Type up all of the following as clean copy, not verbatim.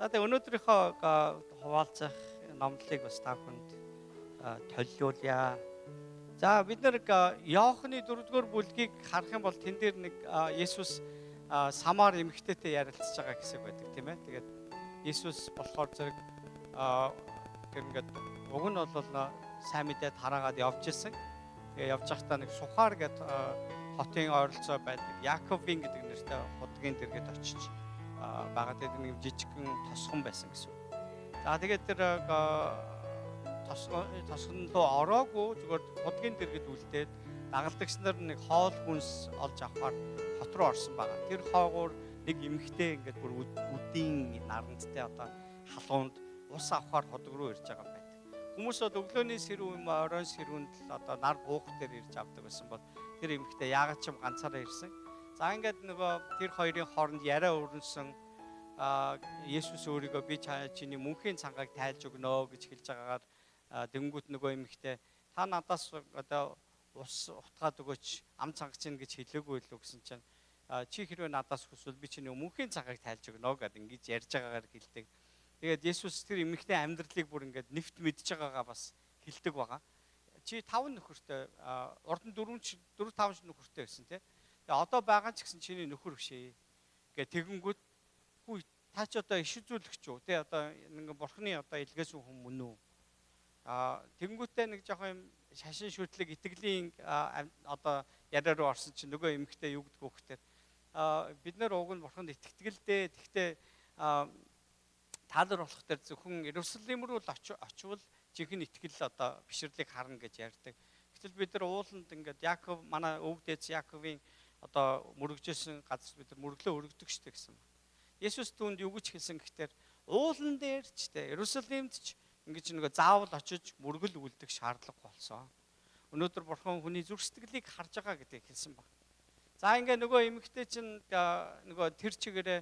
За тэгээ өнөөдрийнхөө хуваалцах номлолыг бас та бүхэнд төлөвлүүлье. За бид нэр Иохны 4-р бүлгийг харах юм бол тэн дээр нэг Есүс Самар эмэгтэйтэй ярилцж байгаа хэсэг байдаг тийм ээ. Тэгээд Есүс болохоор зэрэг ингээд уг нь бол сайн мэдээд хараагаад явж исэн. Тэгээ явж байхдаа нэг Сухар гэдэг хотын ойролцоо байдаг Яаковын гэдэг нэртэй худгийн дэргэд очиж байгаа. Тэгээд нэг жижигхэн тосгон байсан гэсэн. За тэгээд тэр тосгон руу ороогүй зүгээр худгийн дэргэд үлдээд дагалдагч нар нэг хоол хүнс олж авахаар хот руу орсон байгаа. Тэр хоогоор нэг эмэгтэй ингээд бүр үдийн нарандтай одоо халуунд ус авахаар ходог руу ирж байгаа байдаг. Хүмүүс бол өглөөний сэрүүн оройн сэрүүнд л одоо нар буух дээр ирж авдаг гэсэн бол тэр эмэгтэй яагаад ч юм ганцаараа ирсэн. За ингээд нөгөө тэр хоёрын хооронд яриа өрнөсөн Есүс өөрийгөө би чиний мөнхийн цангааг тайлж өгнө гэж хэлж байгаагаар дэнгүүт нөгөө эмэгтэй та надаас одоо ус утгаад өгөөч ам цанга чинь гэж хэлээгүй л гэсэн чинь чи хэрвээ надаас хүсвэл би чиний мөнхийн цангааг тайлж өгнө гэд ингэж ярьж байгаагаар хэлдэг. Тэгээд Есүс тэр эмэгтэй амьдралыг бүр ингээд нэвт мэдж байгаагаа бас хэлдэг байгаа. Чи 5 нөхөртэй урд нь 4-5 нөхөртэй байсан тий. Тэгээ одоо байгаа ч гэсэн чиний нөхөр бишээ. Гэ тэгэнгүүт хүү та ч одоо иш үзүүлэгч үү тий одоо нэг бурхны одоо илгээсэн хүн мөн үү? Тэгэнгүүтээ нэг жоохон юм шашин шүтлэг итгэлийн одоо яриа руу орсон чинь нөгөө эмэгтэй юу гэдэг вэ гэхээр бид нар уг нь бурханд итгэдэг л дээ. Тэгтээ та нар болох дээр зөвхөн Иерусалим руу очивол жинхэнэ итгэл одоо бишрлийг харна гэж ярьдаг. Гэтэл бид нар ууланд ингээд Яаков манай өвөг дээдс Яаковын одоо мөрөгжсэн газар бид нар мөрөглөө өргөдөг штэ гэсэн. Есүс түүнд юу гэж хэлсэн гэхээр уулан дээр ч те Иерусалимд ч ингэж нэг заавал очиж мөргөл үлдэх шаардлага болсон. Өнөөдөр бурхан хүний зүрх сэтгэлийг харж байгаа гэдгийг хэлсэн баг. За ингээ нөгөө эмэгтэй чинь нөгөө тэр чигээрээ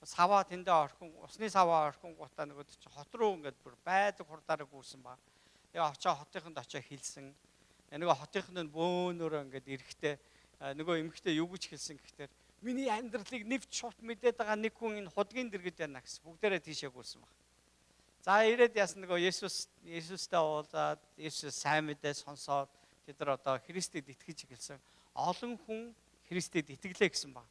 саваа тэндээ орхон усны саваа орхон гутаа нөгөө чинь хот руу ингээд бүр байдаг хурдаараа гүйсэн баг. Тэгээ очоо хотынд очоо хэлсэн. Нөгөө хотынд нь бөөнөрөө ингээд эрэхтэй нөгөө эмэгтэй юу гэж хэлсэн гэхээр миний амьдралыг нэвч шут мэдээд байгаа нэг хүн энэ худгийн дэргэд байна гэсэн бүгдээрээ тийшээ гүйсэн баг. За ирээд яасан нөгөө Есүстэй уулзаад Есүс сайн мэдээ сонсоод тэд нар одоо Христэд итгэж эхэлсэн. Олон хүн Христэд итгэлээ гэсэн баг.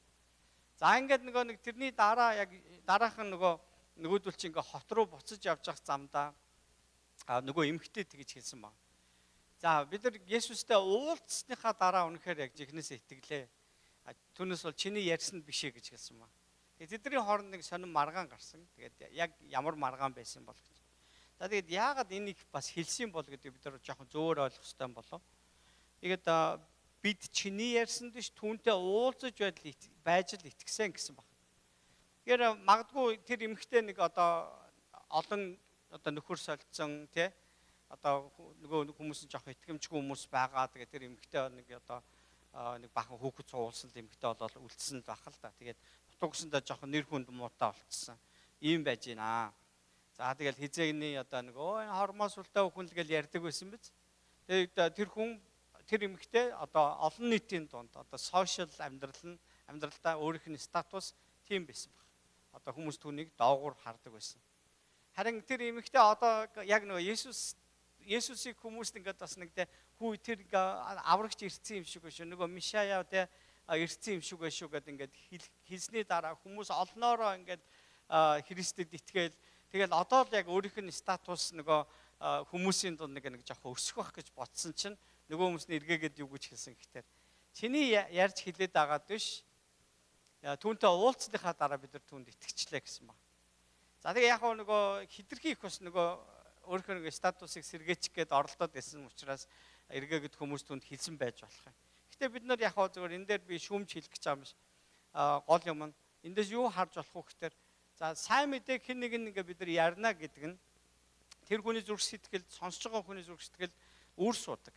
За ингээд нэг тэрний дараа яг дараахан нөгөөдөл чи ингээ хот руу буцаж явж явах замдаа нөгөө эмэгтэй тэгж хэлсэн баг. За бид нар Есүстэй уулзсныхаа дараа үнэхээр яг жихнээс итгэлээ. Түүнээс бол чиний ярьсан бишээ гэж хэлсэн баг. Тэдний хооронд нэг сонин маргаан гарсан. Тэгээд яг ямар маргаан байсан бол гэж. За тэгээд яагаад энийг бас хэлсэн бол гэдэг бид нар жоохон зөөр ойлгох хэрэгтэй болов. Тэгээд бид чиний ярьсан дэш түүнтэй уулзаж байж л итгэсэн гэсэн баг. Тэгэхээр магадгүй тэр эмэгтэй нэг одоо олон одоо нөхөр солилцсон тий одоо нөгөө хүмүүс нь жоохон итгэмжгүй хүмүүс байгаа. Тэгээд тэр эмэгтэй нэг одоо нэг бахан хүүхэд суулсан эмэгтэй болол үлдсэн байх л да. Тэгээд утгасандаа жоохон нэр хүнд муутай болцсон. Ийм байж гинэ. За тэгэл хизээний одоо нэг хормоос үлтэй хүн л гэж ярьдаг байсан биз. Тэгээд тэр эмэгтэй одоо олон нийтийн дунд одоо сошиал амьдралдаа өөрийнх нь статус тийм байсан баг. Одоо хүмүүс түүнийг доогуур хардаг байсан. Харин тэр эмэгтэй одоо яг нөгөө Есүсийг хүмүүст ингээд бас нэг хүү тэр аврагч ирсэн юм шиг биш нөгөө Мишаяа тэ ирсэн юм шиг биш гэдэг ингээд хэлсний дараа хүмүүс олноороо ингээд Христэд итгээл тэгэл одоо л яг өөрийнх нь статус нөгөө хүмүүсийн дунд нэг жоохон өсөх байх гэж бодсон чинь нөгөө хүмүүс нь эргээгээд юу гэж хэлсэн гэхээр чиний ярьж хэлээд байгаад биш түүнтэй уулзсныхаа дараа бид нар түүнд итгэжлээ гэсэн ба. За тэгээ яг нөгөө хитрхи их бас нөгөө өөрийнхөө нэг статусыг сэргээчих гээд оролдоод байсан учраас эргээгээд хүмүүс түнд хэлсэн байж болох юм. Гэтэ бид нар яг зүгээр энэ дээр би шүүмж хэлэх гэж байгаа юм биш. Гол юм нь эндээс юу харж болох вэ гэхээр за сайн мэдээг хэн нэг ингээ бид нар ярина гэдэг нь тэр хүний зүрх сэтгэл сонсож байгаа хүний зүрх сэтгэл үүр суудаг.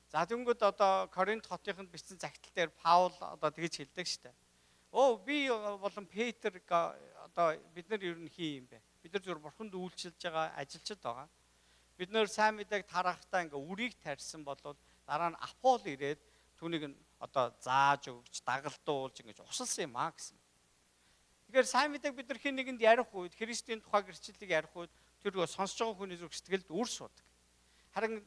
За тэнгүүд одоо Коринт хотынд бичсэн загтал дээр Паул одоо тэгж хэлдэг штэ. Би болон Петр одоо бид нар ер нь хий юм бэ? Бид нар зөвхөн бурханд үйлчилж байгаа ажилчид байгаа. Бид нөр сайн мэдээг тарахтаа ингээ үрийг тарьсан бол дараа нь Апол ирээд түүнийг одоо зааж өгч дагалдуулж ингэж усалсан юм аа гэсэн. Тэгэхээр Тэгэхээр сайн мэдээг бид нар хэн нэгэнд ярих үед, Христийн тухай гэрчлэлийг ярих үед тэр сонсож байгаа хүний зүрх сэтгэлд үр шуудаг. Харин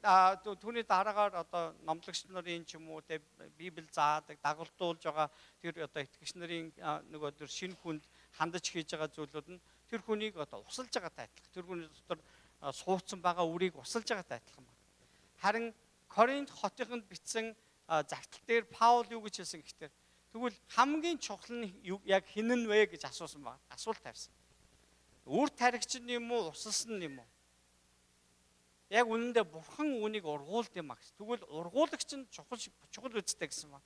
түүний дараагаар одоо номлогч нарын ч юм уу те Библи заадаг, дагуулдуулж байгаа тэр одоо итгэгч нарын нөгөө тэр шинэ хүнд хандаж хийж байгаа зүйлүүд нь тэр хүнийг одоо усалж байгаатай адилхан. Тэр хүний дотор суудсан байгаа үрийг усалж байгаатай адилхан байна. Харин Коринт хотынд бичсэн загтал дээр Паул юу гэж хэлсэн гэхээр тэгвэл хамгийн чухал нь яг хин нь вэ гэж асуусан байна. Асуулт тавьсан. Үр таригч нь юм уу, усалсан нь юм уу? Яг үнэндээ бурхан үүнийг ургуулд юм а гэсэн. Тэгвэл ургуулагч нь чухал үстэй гэсэн байна.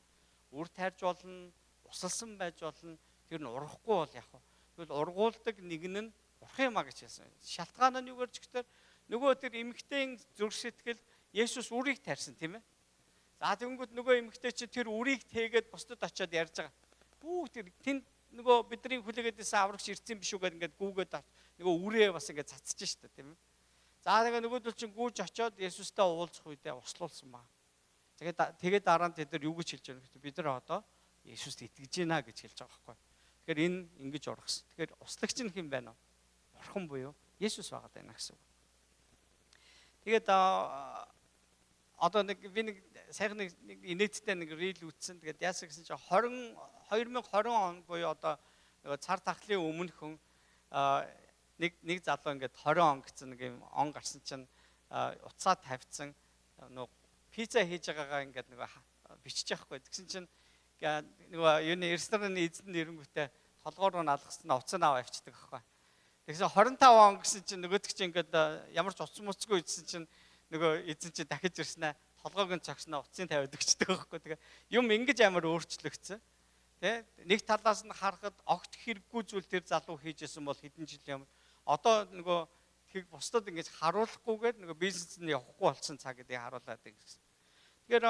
Үр тарьж болно, усалсан байж болно. Тэр нь урахгүй бол яг хөө. Тэгвэл ургуулдаг нэг нь бурхан юм а гэж хэлсэн. Шалтгаан нь юу гэж гэхээр нөгөө тэр эмэгтэйн зүрх сэтгэл Есүс үрийг тарьсан тийм ээ. За тэгэнгүүт нөгөө эмэгтэй чинь тэр үрийг тээгээд бусдад очиод ярьж байгаа. Бүү тэр тэнд нөгөө бидний хүлээгээд исэн аврагч ирсэн биш үгээд ингээд гүүгээд нөгөө үрээ бас ингээд цацж штэ тийм ээ. За тэгээ нөгөөдөл чинь гүүж очиод Есүстэй уулзах үедээ услуулсан ба. Тэгээд дараа нь тэд нар юу гэж хэлж байгаа вэ? Бид нар одоо Есүст итгэж байна гэж хэлж байгаа байхгүй. Тэгэхээр энэ ингэж ургасан. Тэгэхээр услагч нь хэн байна вэ? Бурхан буюу Есүс байгаа даа гэсэн үг. Тэгээд одоо би нэг сайхан нэг инээдтэй нэг рил үтсэн. Тэгээд яасан гэсэн чинь 2020 он буюу одоо нөгөө цар тахлын өмнөхөн нэг залуу ингээд 20 он гэсэн нэг юм он гарсан чинь уцаа тавьцсан нөгөө пицца хийж байгаагаа ингээд нөгөө бичиж яахгүй. Тэгсэн чинь нөгөө юуны рестораны эзэн нэрэнгүүтээ толгоор нь алгасан уцаа аваа авчдаг аахгүй. Тэгсэн 25 он гэсэн чинь нөгөөдөг чинь ингээд ямар ч уц муцгүй идсэн чинь нөгөө эзэн чинь дахиж ирснэ толгойг нь цогсноо уцын тавиад өгчдөг байхгүй. Тэгээ юм ингэж амар өөрчлөгдсөн. Тэ нэг талаас нь харахад огт хэрэггүй зүйл тэр залуу хийжсэн бол хэдэн жил ямар одоо нөгөө тэг бусдад ингэж харуулахгүйгээр нөгөө бизнес нь явахгүй болсон цаг гэдгийг харуулад гэсэн. Тэгэхээр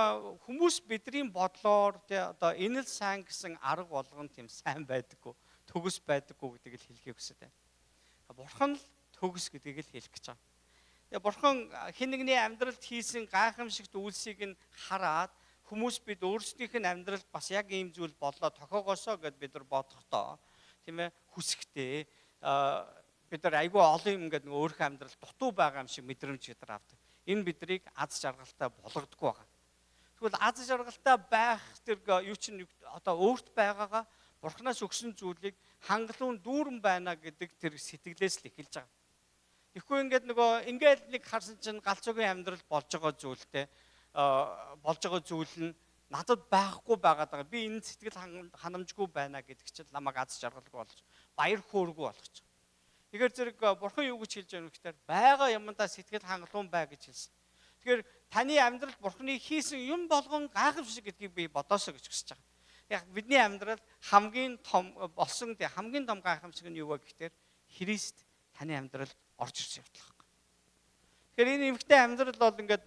хүмүүс бидний бодлоор тэ одоо энэ л сайн гэсэн арга болгон тийм сайн байдаггүй, төгс байдаггүй гэдгийг л хэлхийг хүсэж байна. Бурхан л төгс гэдгийг л хэлэх гэж байгаа. Тэгээ бурхан хэн нэгний амьдралд хийсэн гайхамшигт үйлсийг нь хараад хүмүүс бид өөрсдийнх нь амьдралд бас яг ийм зүйл боллоо тохиогоосоо гэд бид нар бодохдоо тийм ээ хүсэхтэй бид нар айгүй олон юм ингээд нөгөө өөрийнхөө амьдралд дутуу байгаа юм шиг мэдрэмж гэдэр авдаг. Энэ бидрийг аз жаргалтай болгодоггүй байгаа. Тэгвэл аз жаргалтай байх тэр юу чинь одоо өөрт байгаагаа бурхнаас өгсөн зүйлийг хангалуун дүүрэн байна гэдэг тэр сэтгэлээс л эхэлж байгаа. Тэгэхгүй ингээд нэг харсан чинь галзуугийн амьдрал болж байгаа зүйлтэй болж байгаа зүйл нь надад байхгүй байгаад байгаа. Би энэ сэтгэл ханамжгүй байна гэдэг чинь намайг аз жаргалгүй болж баяр хөөргүй болгож байгаа. Тэгэхээр зэрэг бурхан юу гэж хэлж байгаа вэ гэхээр байгаа юмдаа сэтгэл хангалуун бай гэж хэлсэн. Тэгэхээр таны амьдралд бурханы хийсэн юм болгон гайхамшиг гэдгийг би бодоосоо гэж хүсэж байгаа. Яг бидний амьдралд хамгийн том болсон хамгийн том гайхамшиг нь юу вэ гэхээр Христ таны амьдралд орж ирсэн явдал байна. Тэгэхээр энэ эмэгтэй амьдрал бол ингээд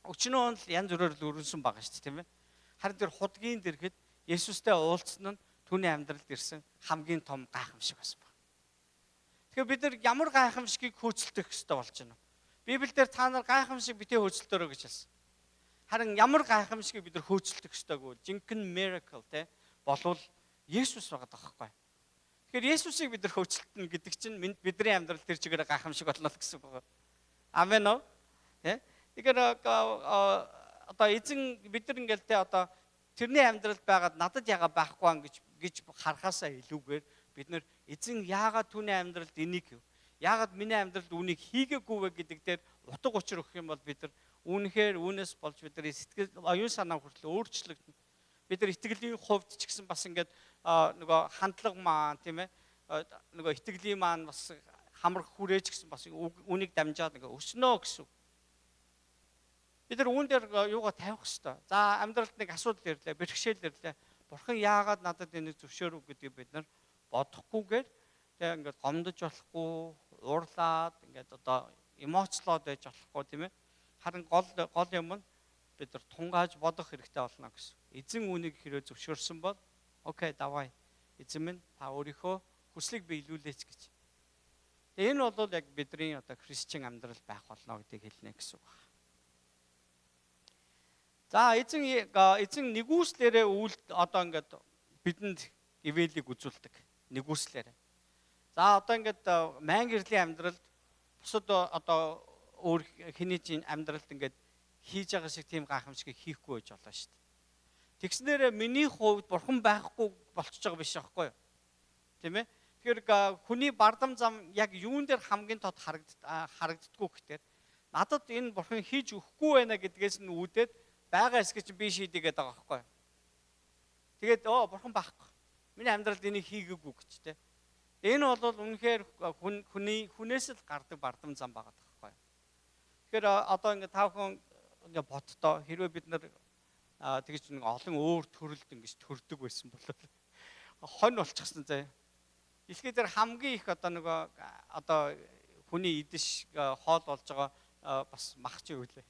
өчнөө он л янз бүрээр л өрнөсөн байгаа шүү дээ тийм ээ. Харин тэр худгийн дэргэд Есүстэй уулзсан нь түүний амьдралд ирсэн хамгийн том гайхамшиг байсан байна. Тэгэхээр бид нар ямар гайхамшигыг хөөцөлдөх ёстой болж байна вэ? Библиэлд та нар гайхамшиг битээ хөөцөлдөрөө гэж хэлсэн. Харин ямар гайхамшигыг бид нар хөөцөлдөх ёстой гэвэл жинхэнэ miracle те болвол Есүс байгаа даахгүй. Тэгэхээр Есүсийг бид нар хөөцөлдөнө гэдэг чинь бидний амьдрал тэр чигээр гайхамшиг болно гэсэн үг байна. Амен уу? Тэ? Тэгэхээр одоо эзэн бид нар ингээл те одоо тэрний амьдралд байгаад надад яага байхгүй ан гэж харахаасаа илүүгээр бид нар эзэн яагаад түүний амьдралд энийг гэв? Яагаад миний амьдралд үүнийг хийгээгүй вэ гэдэг дээр утга учир өгөх юм бол бид нар үүнхээр үүнээс болж бидний сэтгэл оюун санаа хүртэл өөрчлөгдөн. Бид нар итгэлийн хувьд ч гэсэн бас ингээд нөгөө хандлага маань тийм ээ нөгөө итгэлийн маань бас хамар хүрээж гэсэн бас үүнийг дамжаад ингээ өснөө гэсэн. Бид нар үүн дээр юугаа тавих хэвээр. За амьдралд нэг асуудал ирлээ, бэрхшээл ирлээ. Бурхан яагаад надад энийг зөвшөөрөв гэдгийг бид нар бодохгүйгээр тэгээ ингээд гомдож болохгүй, уурлаад ингээд одоо эмоцлоод байж болохгүй тийм ээ. Харин гол юм нь бид нар тунгааж бодох хэрэгтэй болно гэсэн. Эзэн үүнийг хэрэг зөвшөөрсөн бол окей, давай. Эзэн минь та өөрийнхөө хүслийг биелүүлээч гэж. Тэгээ энэ бол яг бидний одоо христчин амьдрал байх болно гэдгийг хэлнэ гэсэн үг байна. За эзэн нэгүслээрээ одоо ингээд бидэнд ивэлийг үзүүлдэг. нэгүслээрээ. За одоо ингээд майн гэрлийн амьдралд бусад одоо өөр хэний чинь амьдралд ингээд хийж байгаа шиг тийм гайхамшиг хийхгүй байж болно шүү дээ. Тэгснээр миний хувьд бурхан байхгүй болчихж байгаа биш аахгүй юу? Тийм ээ? Тэгэхээр хүний бардам зам яг юун дээр хамгийн тод харагддггүй гэхээр надад энэ бурхан хийж өгөхгүй байна гэдгээс нь үүдээд байгаа эсгээ чи би шийдэгээд байгаа аахгүй юу? Тэгээд бурхан байхгүй. Миний амьдралд энийг хийгээгүй гэж тийм. Энэ бол үнэхээр хүнээс л гардаг бардам зам байгаа байхгүй юу? Тэгэхээр одоо ингээд тав хүн ингээд бодтоо хэрвээ бид нар тэгж нэг олон өөр төрөлд ингэж төрдөг байсан бол хонь болчихсон заяа. Дэлхий дээр хамгийн их одоо хүний идэш хоол болж байгаа бас мах чи юу лээ.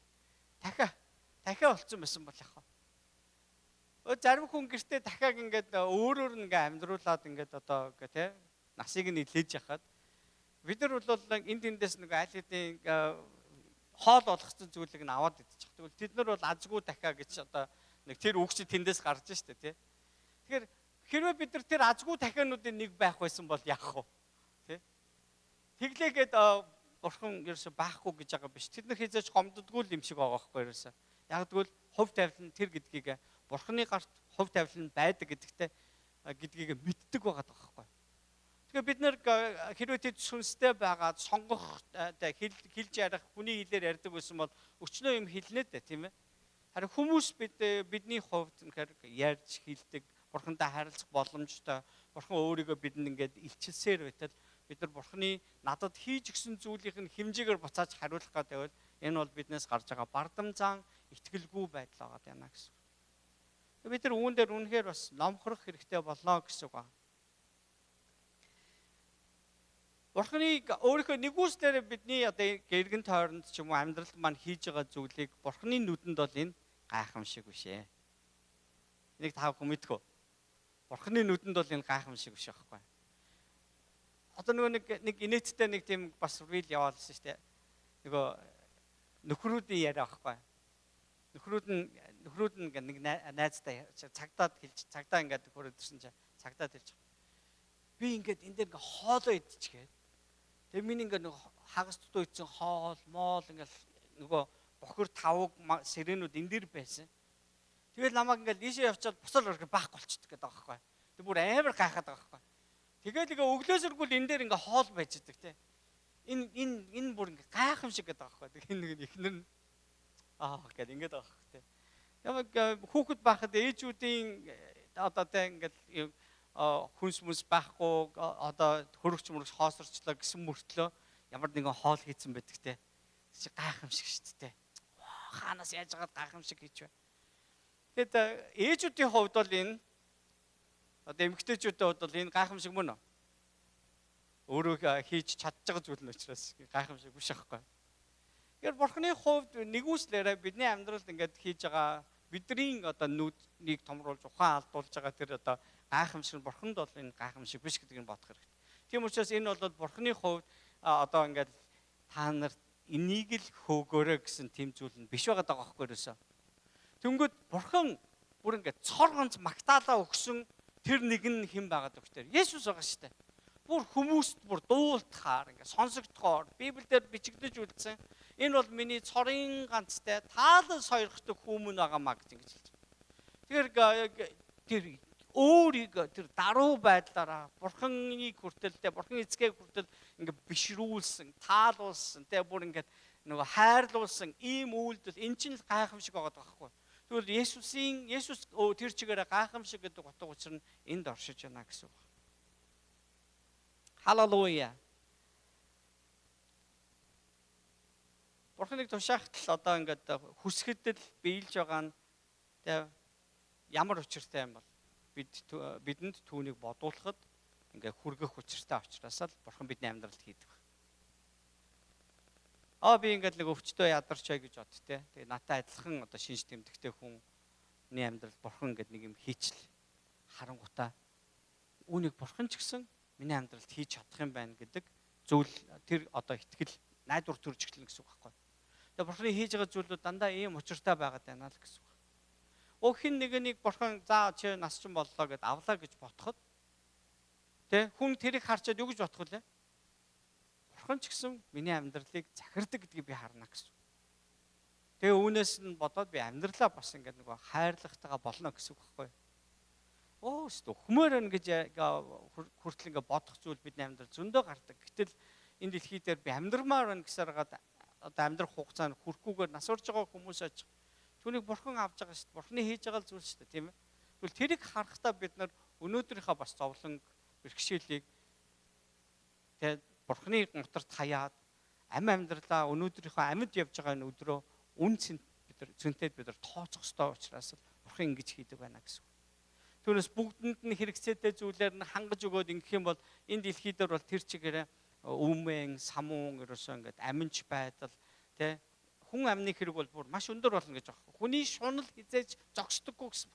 Дахиа болцсон байсан бол яах вэ? Зарим хүн гэртээ дахиад ингээд өөрөөр нь ингээд амьдруулад ингээд одоо тий насыг нь илээж яхад бид нар бол энд тэндээс нэг аль хэдийн хоол болгоцсон зүйлийг нь аваад идчих. Тэгвэл тэд нар бол азгүй дахиа гэж одоо нэг тэр үгч тэндээс гарч штэ тий. Тэгэхээр хэрвээ бид нар тэр азгүй дахиануудын нэг байх байсан бол яах вэ? Тий? Тэглээгээд бурхан ерөөсө байхгүй гэж байгаа биш. Тэд нар хизээж гомддгүй юм шиг байгаа байхгүй ерөөсө. Яг тэгвэл хувь тавилан тэр гэдгийг бурханы гарт хувь тавилан байдаг гэдгийг мэддэг байгаа байхгүй. Тэгэхээр бид нар хэрвээ тэд сүнстэй байгаад сонгох хэлж ярих хүний хэлээр ярьдаг байсан бол өчнөө юм хэлнэ дээ тийм ээ. Харин хүмүүс бидний хувьд ярьж хэлдэг бурхантай харилцах боломжтой. Бурхан өөрийгөө бидэнд ингээд илчилсээр байтал бид нар бурханы надад хийж өгсөн зүйлийнх нь хэмжээгээр буцааж хариулах гэдэг бол энэ бол биднээс гарч байгаа бардам зан итгэлгүй байдал байгаа юм гэсэн. Бид нар үүн дээр үнэхээр бас номхорох хэрэгтэй болно гэсэн үг байна. Бурханыг өөрийнхөө нэгүслээр бидний одоо гэргэн тойронд ч юм уу амьдралд маань хийж байгаа зүйлийг бурханы нүдэнд бол энэ гайхамшиг биш ээ. Нэг тав хүн мэдгүй. Бурханы нүдэнд бол энэ гайхамшиг биш байхгүй. Одоо нэг инээдтэй нэг тийм бас рил яваалсан шүү дээ. Нөгөө нөхрүүдийн яриа байхгүй. Нөхрүүд нь нэг найзтай цагдаа ингээд хөрөөдөрсөн чинь цагдаад хэлж байгаа. Би ингээд энэ дээр ингээд хоолоо идчихээ. Тэгээ миний ингээд нэг хагас дутуу идсэн хоол, моол ингээд нөгөө бохир тавг сэрэнүүд энэ дэр байсан. Тэгээд намайг ингээд ийшээ явчаад бусал өргө баахгүй болчихдог гэдэг байгаа байхгүй. Тэг бүр амар гайхаад байгаа байхгүй. Тэгээд ингээ өглөөсөргөл энэ дээр ингээ хоол байж идэг те. Энэ бүр ингээ гайхамшиг гэдэг байгаа байхгүй. Тэгээ нэг ихнэр нь гэдэг ингээд байгаа байхгүй те. Ямаг хүүхэд байхад ээжүүдийн одоо те ингээ хүнс мүнс байхгүй одоо хөрөгч мөрөгч хоосорчлоо гэсэн мөртлөө ямар нэгэн хоол хийцэн байдаг те. Чи гайхамшиг шүү дээ. Хаанаас яаж агаад гайхамшиг хийж вэ? Тэгэд ээжүүдийн хувьд бол энэ одоо эмэгтэйчүүдийн хувьд бол энэ гайхамшиг мөн үү? Өөрөө хийж чадчих байгаа зүйл нь учраас гайхамшиг биш аахгүй. Тэгэхээр бурхны хувьд нэгүслээрээ бидний амьдралд ингээд хийж байгаа бидний одоо нүднийг томруулж ухаан алдуулж байгаа тэр одоо гайхамшиг нь бурханд бол энэ гайхамшиг биш гэдгийг бодох хэрэгтэй. Тийм учраас энэ бол бурхны хувьд одоо ингээд та нарт энийг л хөөгөөрэй гэсэн тийм зүйл нь биш байгаа даа байхгүй юусэн. Тэнгүүд бурхан бүр ингээд цор ганц магтаалаа өгсөн тэр нэг нь хэн байгаад өгтөр. Есүс байгаа шүү дээ. Бүр хүмүүст бүр дуулахаар ингээд сонсогдохоор Библиэлд бичигдэж үлдсэн. Энэ бол миний цорын ганцтай таалан сойрхдаг хүмүүн байгаа маа гэж ингэж хэлж байна. Тэгэхээр тэр өөрийгөө тэр даруй байдлаараа бурханы хүртэлтэй бурхан эцгийг хүртэл ингээд бишрүүлсэн, таалуулсан, тэ бүр ингээд нөгөө хайрлуулсан ийм үйлдэл эн чинь гайхамшиг байгаа байхгүй. Тэгвэл Есүс тэр чигээрээ гайхамшиг гэдэг утга учир нь энд оршиж байна гэсэн үг. Халелуя. Бурханыг тушаахтал одоо ингээд хүсгэдэл биелж байгаа нь тэ ямар учиртай юм бол бидэнд түүнийг бодуулахад ингээ хүргэх учиртай учраас л бурхан бидний амьдралд хийдэг. Би ингээд нэг өвчтөө ядарчаа гэж бод тэ. Тэгээ натаа адилхан одоо шинж тэмдэгтэй хүний амьдралд бурхан ингээд нэг юм хийчл харангуйтаа үүнийг бурхан ч гэсэн миний амьдралд хийж чадах юм байна гэдэг зүйл тэр одоо итгэл найдвар төрж эхэлнэ гэсэн үг байхгүй. Тэгээ бурханы хийж байгаа зүйлүүд дандаа ийм учиртай байгаад байна л гэсэн үг. Хин нэг бурхан за чи нас чинь боллоо гэд авлаа гэж ботход Тэ хүн тэрийг харчаад юу гэж бодох вэ? Бурхан ч гэсэн миний амьдралыг захирдаг гэдгийг би харна гэсэн. Тэгээ үүнээс нь бодоод би амьдралаа бас ингээд нөгөө хайрлагтайгаа болно гэсэн үг байхгүй. Хүмээр ингэж хүртэл ингээд бодох зүйл бидний амьдрал зөндөө гардаг. Гэтэл энэ дэлхий дээр би амьдрмаар байна гэсээр одоо амьдрах хугацаанд хүрэхгүйгээр нас урж байгаа хүмүүс аж. Түүнийг бурхан авч байгаа шүү дээ. Бурханы хийж байгаа зүйл шүү дээ, тийм ээ. Тэгвэл тэрийг харахтаа бид нар өнөөдрийнхөө бас зовлон бэрхшээлийг тэгээд бурханы нутарт хаяад амьдралаа өнөөдрийнхөө амьд явж байгаа энэ өдрөө үн цэнт бид нар зөнтөд бид нар тооцох ёстой учраас бурхан ингэж хийдэг байна гэсэн. Түүнээс бүгдэнд нь хэрэгцээтэй зүйлээр нь хангаж өгөөд ингэх юм бол энэ дэлхий дээр бол тэр чигээрээ өмнө самуун ерөөсөө ингээд аминч байдал тий хүн амны хэрэг бол бүр маш өндөр болно гэж байна. Хүний шунал хизээж зогсдоггүй гэсэн.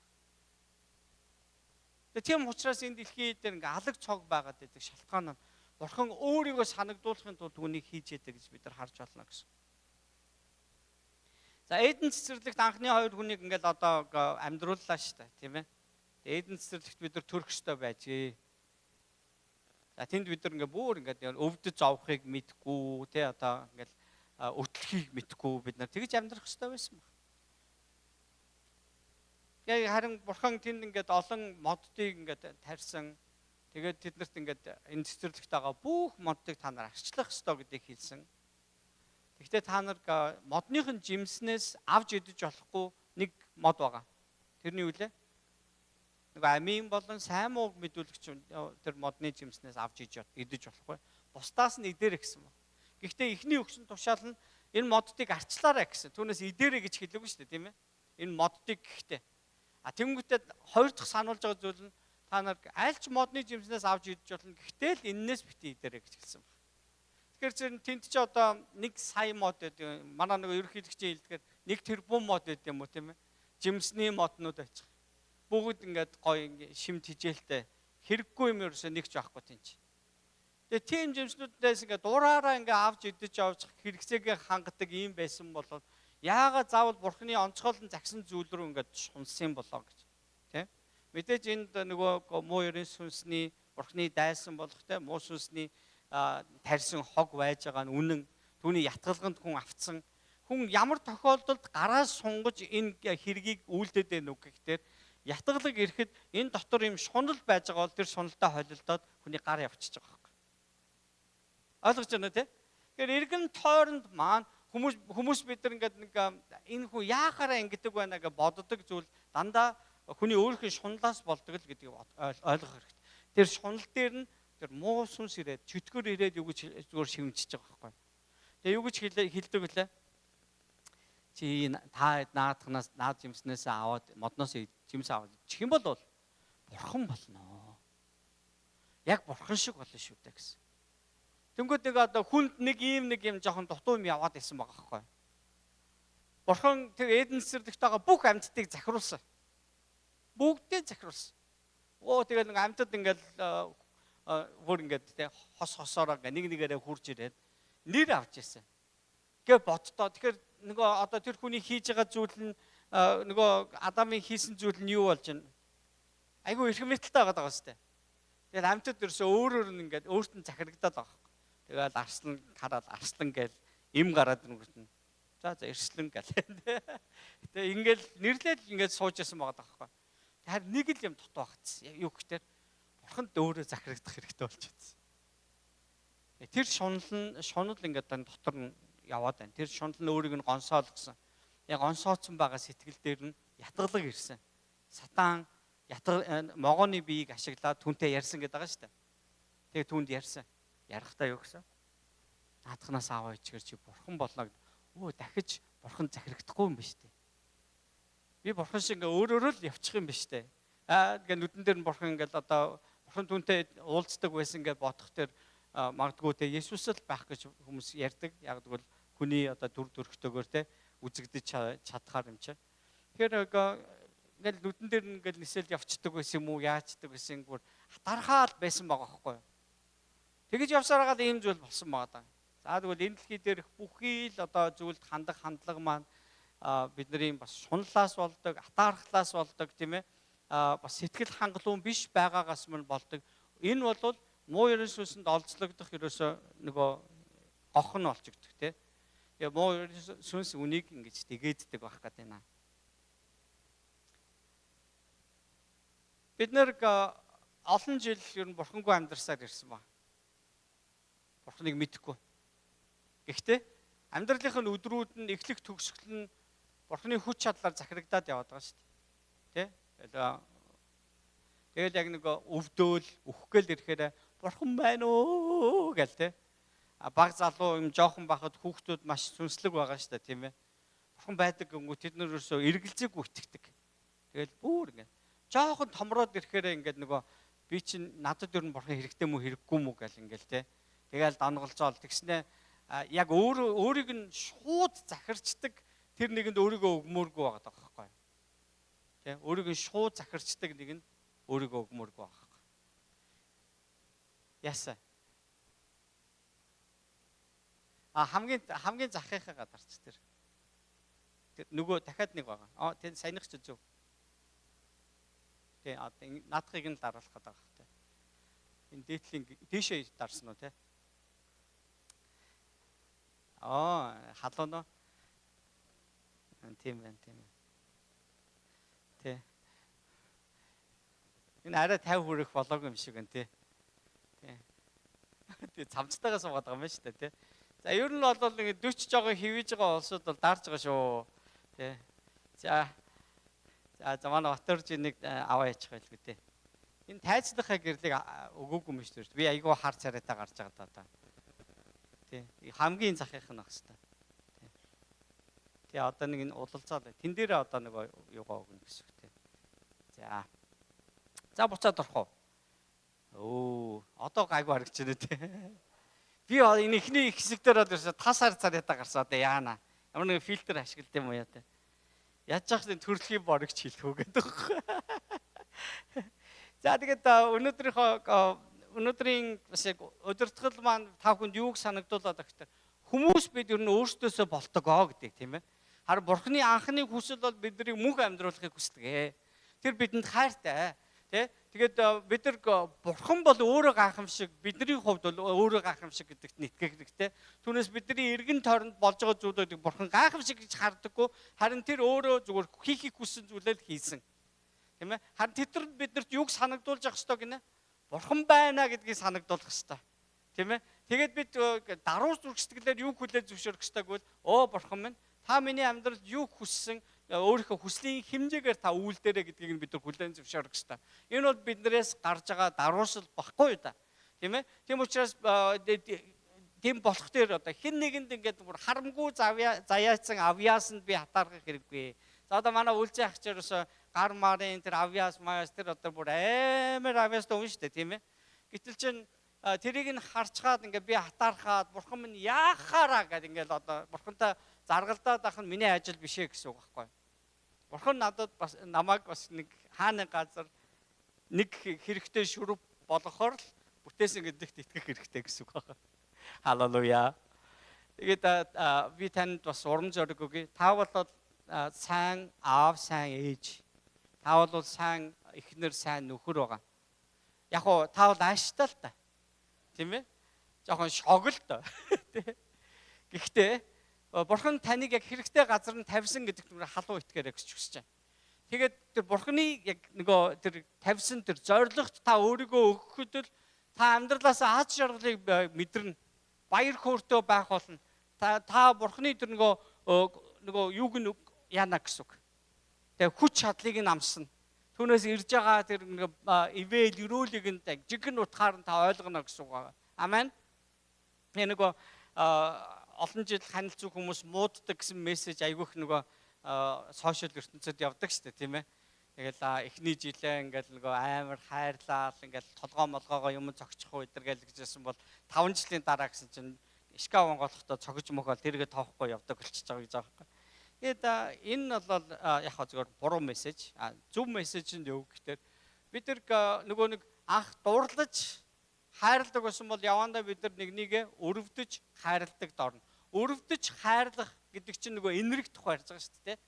Тийм учраас энэ дэлхий дээр ингээд алаг цог байгаад байдаг шалтгаан нь бурхан өөрийгөө санагдуулахын тулд үнийг хийж яадаг гэж бид нар харж байна гэсэн. За Эден цэцэрлэгт анхны хоёр хүнийг ингээд одоо амьдрууллаа шүү дээ, тийм ээ. Эден цэцэрлэгт бид нар төрөх ёстой байжээ. За тэнд бид нар ингээд бүр ингээд өвдөж зовхыг мэдгүй, тий одоо ингээд өтлөхийг мэдгүй бид нар тэгж амьдрах ёстой байсан баг. Яг харин бурхан тэнд ингээд олон моддыг ингээд тарьсан. Тэгээд тэднэрт ингээд энэ цэцэрлэгт байгаа бүх моддыг та нар арчлах ёстой гэдгийг хэлсэн. Гэхдээ та нар модныхын жимснээс авч идэж болохгүй нэг мод байгаа. Тэрний юу лээ? Нэг амийн болон сайн мууг мэдүүлэгч тэр модны жимснээс авч идэж болохгүй. Бусдаас нь идэрэ гэсэн байна. Гэхдээ эхний өгсөн тушаал нь энэ моддыг арчлаарай гэсэн. Түүнээс идэрэ гэж хэлээгүй шүү дээ, тийм ээ. Энэ моддыг гэхдээ. Тэнгүүтээ хоёр дахь сануулж байгаа зүйл нь та нар альч модны жимснээс авч идэж болно. Гэхдээ л эннээс битгий идэрэ гэж хэлсэн байна. Тэгэхээр тэнд чи одоо 1 сая мод гэдэг. Манай нэг ерөнхийлөгчийн хэлдгээр 1 тэрбум мод гэдэг юм уу, тийм ээ. Жимсний моднууд байж. Бүгд ингээд гоё шимт хижээлтэй хэрэггүй юм ерөөсөө нэг ч байхгүй тийм чи. Тэгээ тийм жимснүүдээс ингээд дураараа ингээд авч идэж авч хэрэгцээгээ хангадаг юм байсан бол яагаад заавал бурхны онцгойлон загсан зүйл рүү ингээд шунсан болоо гэж. Тийм. Мэдээж энд нөгөө муу ерэн сүнсний бурхны дайсан болох те муу сүнсний тарьсан хог байж байгаа нь үнэн. Түүний ятгалганд хүн автсан. Хүн ямар тохиолдолд гараас сунгаж энэ хэргийг үйлдээд байна уу гэхээр ятгалаг ирэхэд энэ дотор юм шунал байж байгаа бол тэр шуналтай холилдоод хүний гар явчихж байгаа байхгүй. Ойлгож байна уу те? Тэгэхээр эргэн тойронд маань хүмүүс бид нар ингээд нэг энэ хүн яахаараа ингэдэг байна гэж боддог зүйл дандаа хүний өөрхийн шуналаас болдог л гэдгийг ойлгох хэрэгтэй. Тэр шунал дээр нь тэр муу сүнс ирээд чөтгөр ирээд юу гэж зүгээр шивнчихэж байгаа байхгүй. Тэгээ юу гэж хэлдэг вүлээ? Чи наадхнаас наад жимснээс аваад модноос жимс аваад чих юм бол бурхан болно. Яг бурхан шиг болно шүү дээ гэсэн. Тэнгүүд нэг одоо хүнд нэг юм жоохон дутуу юм яваад исэн байгаа байхгүй. Бурхан тэр Эден цэцэрлэгт байгаа бүх амьтдыг захируулсан. Бүгдээ захируулсан. Тэгээд нэг амьтад ингээл бүр ингээд те хосоороо нэг нэгээрээ хурж ирээд нэр авч ирсэн. Гэ боддоо тэгэхээр нөгөө одоо тэр хүний хийж байгаа зүйл нь нөгөө Адамын хийсэн зүйл нь юу болж байна? Айгу эрх мэдэлтэй байгаа даа сте. Тэгээд амьтад ерөөсөө өөрөөр нь ингээд өөрт нь захирагдаад байгаа. Тэгээд арслан хараад арслан гээл им гараад өнгөртөн. За эрслэн гээл. Тэгээд ингээд нэрлээд ингээд сууж ясан байгаа даа. Тэгэхээр нэг л юм дутуу багцсан. Юу гэхээр бурханд өөрөө захирагдах хэрэгтэй болчихсон. Тэр шунал ингээд дотор нь яваад байна. Тэр шунал нь өөрийг нь гонсоолгосон. Яг гонсооцсон байгаа сэтгэл дээр нь ятгалаг ирсэн. Сатан могооны биеийг ашиглаад түнтэй ярьсан гэдэг байгаа шүү дээ. Тэгээ түнд ярьсан. Ярахтаа юу гэсэн? Наадхнаас аваа ичгэр чи бурхан болно гэд. Дахиж бурхан захирагдахгүй юм биш үү? Би бурхан шиг ингээ өөрөөрөө л явчих юм биш үү? Ингээ нүдэн дээр нь бурхан ингээл одоо бурхан түнтэй уулздаг байсан гэж бодох тэр магадгүй те Есүс л байх гэж хүмүүс ярьдаг. Яг тэгвэл хүний одоо дүр төрхтөөгөр те үзэгдэж чадхаар юм чи. Тэгэхээр ингээл нүдэн дээр ингээл нисэл явцдаг байсан юм уу? Яачдаг байсан бүр хатархаал байсан байгаа байхгүй юу? Тэгэж явсараагаа ийм зүйл болсон байгаа даа. За тэгвэл энэ дэлхий дээрх бүхий л одоо зүйлд хандах хандлага маань бидний бас шунлаас болдог, атаархлаас болдог тийм ээ. Бас сэтгэл хангалуун биш байгаагаас мань болдог. Энэ бол муу ерөн сүнсэнд олзлогдох ерөөсөө нөгөө гох нь болж өгдөг тий. Тэгээ муу ерөн сүнс үнийг ингэж дэгээддэг байх гэдэг юм. Бид нэр олон жил ер нь бурхангүй амьдарсаар ирсэн ба. Бурханыг мэдэхгүй. Гэхдээ амьдралынхын өдрүүд нь эхлэх төгсгөл нь бурханы хүч чадлаар захирагдаад яваад байгаа шүү дээ. Тэ? Тэгэл яг нэг өвдөөл, үхгээл ирэхээр бурхан байна уу гэл тэ. Баг залуу юм жоохон бахад хүүхдүүд маш сүнслэг байгаа шүү дээ, тийм ээ. Бурхан байдаг гингүү тэд нөрөөсөө эргэлзээгүй итгэдэг. Тэгэл бүр ингэ. Жоохон томроод ирэхээр ингээд нөгөө би чинь надад ер нь бурхан хэрэгтэй мүү хэрэггүй мүү гэл ингээл тэ. Тэгэл донголцоол тэгснэ яг өөрийг нь шууд захирчдаг тэр нэгэнд өөрийгөө өгмөөргүй байгаа байхгүй юу? Тэ өөрийг нь шууд захирчдаг нэг нь өөрийгөө өгмөөргүй байгаа байхгүй. Ясаа. Хамгийн захихаа гадарч тэр. Тэр нөгөө дахиад нэг байгаа. Тэр саяных ч зөв. Тэ наадхыг нь дараалах гэдэг байна тэ. Энэ дээдлийн дээшээ дарсан уу тэ? Халуунаа. Тийм байна. Тэ. Энэ арай 50 хүрэх болоогүй юм шиг байна тий. Тэ цамцтайгаа суугаад байгаа юм байна шүү дээ тий. За ер нь бол ингэ 40 жоо хивэж байгаа улсууд бол даарж байгаа шүү. Тий. За манай Батөржинийг аваа яачих байлгүй тий. Энэ тайцлахаа гэрлийг өгөөгүй юм шүү дээ. Би айгүй хар царайтай гарч байгаа даа. Тий. Хамгийн захих нь ах хэвээр. Тий. Одоо нэг энэ удалцаал. Тэн дээр одоо нэг юугаа өгнө гэсэн үг тий. За буцаад орох уу? Одоо гайгүй харагч байна тий. Би энэ ихний хэсэг дээр бол ерөөсө тасаар царайтай гарсан одоо яана. Ямар нэг фильтр ашигладаг юм уу яа тий. Яаж ч энэ төрөлхийн борогч хэлэхүү гэдэг. За тэгээд өнөөдрийн бас яг удирдгал маань та бүхэнд юуг санагдуулаад багтаа хүмүүс бид ер нь өөрсдөөсөө болтогоо гэдэг тийм ээ. Харин бурхны анхны хүсэл бол биднийг мөнх амьдруулахыг хүсдэг. Тэр бидэнд хайртай тий. Тэгээд бид нар бурхан бол өөрөө гайхамшиг бидний хувьд бол өөрөө гайхамшиг гэдэгт итгэх хэрэгтэй. Түүнээс бидний эргэн тойронд болж байгаа зүйлүүдийг бурхан гайхамшиг гэж хардаггүй. Харин тэр өөрөө зүгээр хийхийг хүссэн зүйлээ л хийсэн. Тийм ээ. Харин тэр биднэрт юуг санагдуулж явах ёстой гинэ? Бурхан байна гэдгийг санагдуулах ёстой. Тийм ээ. Тэгээд бид даруй зүрхсэтгэлээр юу хүлээж зөвшөөрөх ёстой гэвэл бурхан минь та миний амьдралд юу хүссэн өөрийнхөө хүслийн хэмжээгээр та үйлдээрэ гэдгийг бид нар хүлээн зөвшөөрөх ёстой. Энэ бол биднээс гарч байгаа даруусал баггүй да. Тийм ээ. Тийм учраас тийм болох дээр одоо хэн нэгэнд ингээд бүр харамгүй заяасан авьяас нь би хатаарах хэрэггүй. За одоо манай үлзий ахчараас гар марын тэр авьяас маяас тэр одоо бүр амар авьяас дөө шүү дээ тийм ээ. Гэтэл чин тэрийг нь харцгаад ингээд би хатаархаад бурхан минь яахаараа гэдэг ингээд одоо бурхантай заргалдаад ах нь миний ажил биш ээ гэсэн үг байхгүй. Бурхан надад бас намайг бас нэг хааны газар нэг хэрэгтэй шүрв болгохоор л бүтээсэн гэдэгт итгэх хэрэгтэй гэсэн үг байна. Халелуя. Тэгээд би танд бас урам зориг өгье. Та бол сайн аав, сайн ээж. Та бол сайн эхнэр, сайн нөхөр байгаа. Яг уу та бол ааштай л та. Тийм ээ? Жохон шогл тоо. Гэхдээ бурхан таныг яг хэрэгтэй газар нь тавьсан гэдэгт халуун итгээрэй гэж хүсэж байна. Тэгээд тэр бурханы яг нөгөө тэр тавьсан тэр зоригт та өөрийгөө өгөхөд л та амьдралаасаа аз жаргалыг мэдэрнэ. Баяр хөөртэй байх болно. Та бурханы тэр нөгөө юуг нь яана гэсэн үг. Тэгээд хүч чадлыг нь амсна. Түүнээс ирж байгаа тэр ивэл өрөөлийг нь жигэн утгаар нь та ойлгоно гэсэн үг байна. Амен. Нөгөө олон жил ханил зүг хүмүүс мууддаг гэсэн мессеж айгүйх нөгөө сошиал ертөнцид явдаг шүү дээ тийм ээ. Тэгэл эхний жилээ ингээл нөгөө амар хайрлал ингээл толгоо молгоогоо юм зогчих уу эдэргээл гэжсэн бол 5 жилийн дараа гэсэн чинь ишка онгоолохдоо цогж мөхөөл тэргээ тоохгүй явдаг болчихж байгаа гэж байгаа юм. Тэгээд энэ бол яг хаа зөвхөн буруу мессеж, зөв мессеж нь юу гэхээр бид нөгөө нэг анх дуурлаж хайрладаг байсан бол явандаа бид нар нэгнийгээ өрөвдөж хайрладаг дорно. Өрөвдөж хайрлах гэдэг чинь нөгөө энерги тухай ярьж байгаа шүү дээ.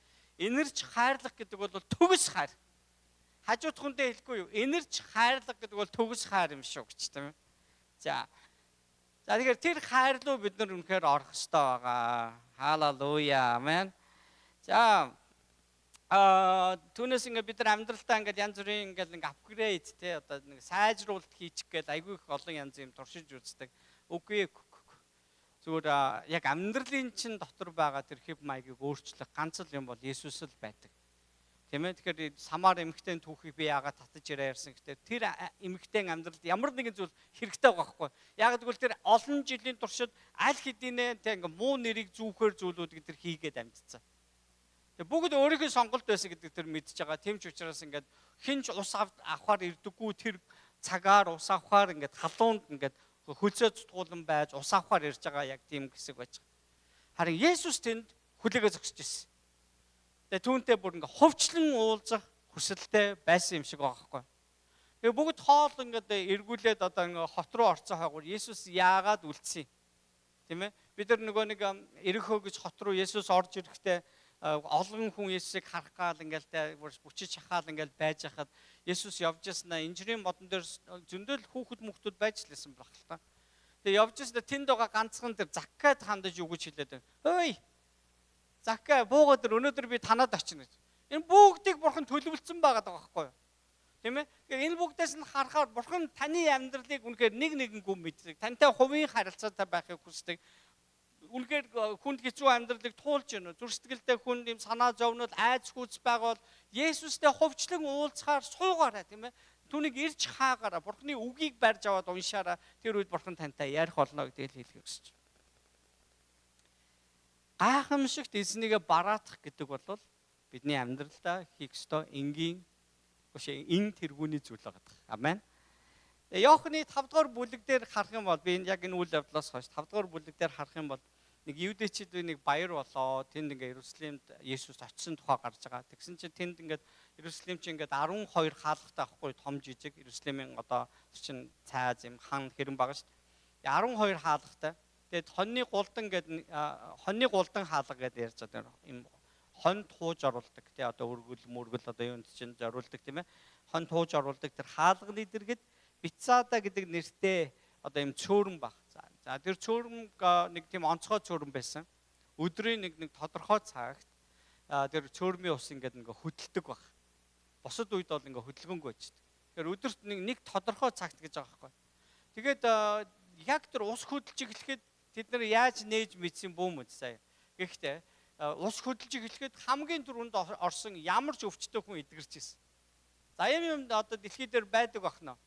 Энерж хайрлах гэдэг бол төгс хайр. Хажуудхундээ хэлэхгүй юу? Энерж хайрлах гэдэг бол төгс хайр юм шүү гэж тийм ээ. За тэгэхээр тэр хайр руу бид нар үнэхээр орох ёстой байгаа. Халелуя. Амен. За түүнээс ингээд бид нар амьдралдаа ингээд янз бүрийн ингээд нэг апгрейд те одоо нэг сайжруулалт хийчих гээд айгүй их олон янз юм туршиж үздэг. Үгүй зүгээр яг амьдралын чин дотор байгаа тэр хэв маягийг өөрчлөх ганц л юм бол Есүс л байдаг. Тийм ээ. Тэгэхээр самар эмэгтэйн түүхийг би яагаад татаж ирээ ярьсан гэхээр тэр эмэгтэйн амьдралд ямар нэгэн зүйл хэрэгтэй байгаа байхгүй. Яг тэгвэл тэр олон жилийн туршид аль хэдийнэ тэг ингээ муу нэрийг зүүхээр зүйлүүд гэдэр хийгээд амьдцсан. Тэг бүгд өөрийнхөө сонголт байсан гэдэг тэр мэдж байгаа. Тийм ч учраас ингээд хинч ус авахар ирдэггүй тэр цагаар ус авахар ингээд халуунд ингээд хөлсөө цутгуулan байж ус авахар ирж байгаа яг тийм хэсэг байж байгаа. Харин Есүс тэнд хүлээгээ зогсож ирсэн. Тэгээ түүнтэй бүр ингээ хувьчлан уулзах хүсэлтэй байсан юм шиг байгаа байхгүй. Тэгээ бүгд хоол ингээд эргүүлээд одоо ингээ хот руу орцсон хойгоор Есүс яагаад үлдсэн юм? Тийм ээ? Бид нар нөгөө нэг ерөнхөө гэж хот руу Есүс орж ирэхдээ олон хүн Есүсийг харах гал ингээл бүчиж шахаал ингээл байж хахад Есүс явж яснаа инжирийн модон дээр зөндөл хүүхэд мөхтүүд байж лсэн баг л та. Тэгээ явж яснаа тэнд байгаа ганцхан тэр Заккад хандаж юу гэж хэлээд байна. Ой! Закка буугаад өнөөдөр би танаад очино гэж. Энэ бүгдийг бурхан төлөвлөсөн байгаа байхгүй юу? Тийм ээ? Тэгэхээр энэ бүгдээс нь харахаар бурхан таны амьдралыг үнэхээр нэг нэгэнгүү мэддэг. Тантай хувийн харилцаатай байхыг хүсдэг. Үнэхээр хүнд хэцүү амьдралыг туулж гэнэ. Зүрстгэлтэй хүн юм санаа зовнол айц хүч байгаа бол Есүстэй хувьчлан уулзахаар суугаарай тийм ээ? Түүнийг ирж хаагаараа бурханы үгийг барьж аваад уншаараа тэр үед бурхан тантай ярих болно гэдгийг хэлхийг хүсэж байна. Гайхамшигт эзнийг бараадах гэдэг бол бидний амьдралдаа хийх ёстой энгийн эн тэргүүний зүйл байгаа. Амен. Иохны 5 дугаар бүлэг дээр харах юм бол би яг энэ үйл явдлаас хойш 5 дугаар бүлэг дээр харах юм бол нэг юудэчид нэг баяр болоо тэнд ингээ Иерусалимд Есүс очисон тухай гарч байгаа. Тэгсэн чинь тэнд ингээд Иерусалим чинь ингээд 12 хаалгатай ахгүй том жижиг Иерусалимын одоо чинь цайз юм хан хэрэн байгаа шүү дээ. 12 хаалгатай. Тэгээд хоньны гулдан хаалга гэдээ ярьж байгаа юм. Хон тууж оруулдаг тий одоо мөргөл одоо юунд чинь зориулдаг тийм ээ. Хон тууж оруулдаг тэр хаалганы дэргэд Бицаада гэдэг нэртэй одоо юм цөөрөн баг. За тэр цөөрөн нэг тийм онцгой цөөрөн байсан. Өдрийн нэг тодорхой цагт тэр цөөрмийн ус ингээд ингээ хөдөлдөг баг. Бусад үед бол ингээ хөдөлгөөнгүй байждаг. Тэгэхээр өдөрт нэг тодорхой цагт гэж байгаа байхгүй. Тэгээд яг тэр ус хөдөлж эхлэхэд тэд нар яаж нээж мэдсэн бүүм үз сая. Гэхдээ ус хөдөлж эхлэхэд хамгийн түрүүнд орсон ямар ч өвчтөй хүн эдгэрч ирсэн. За юм одоо дэлхий дээр байдаг бахна.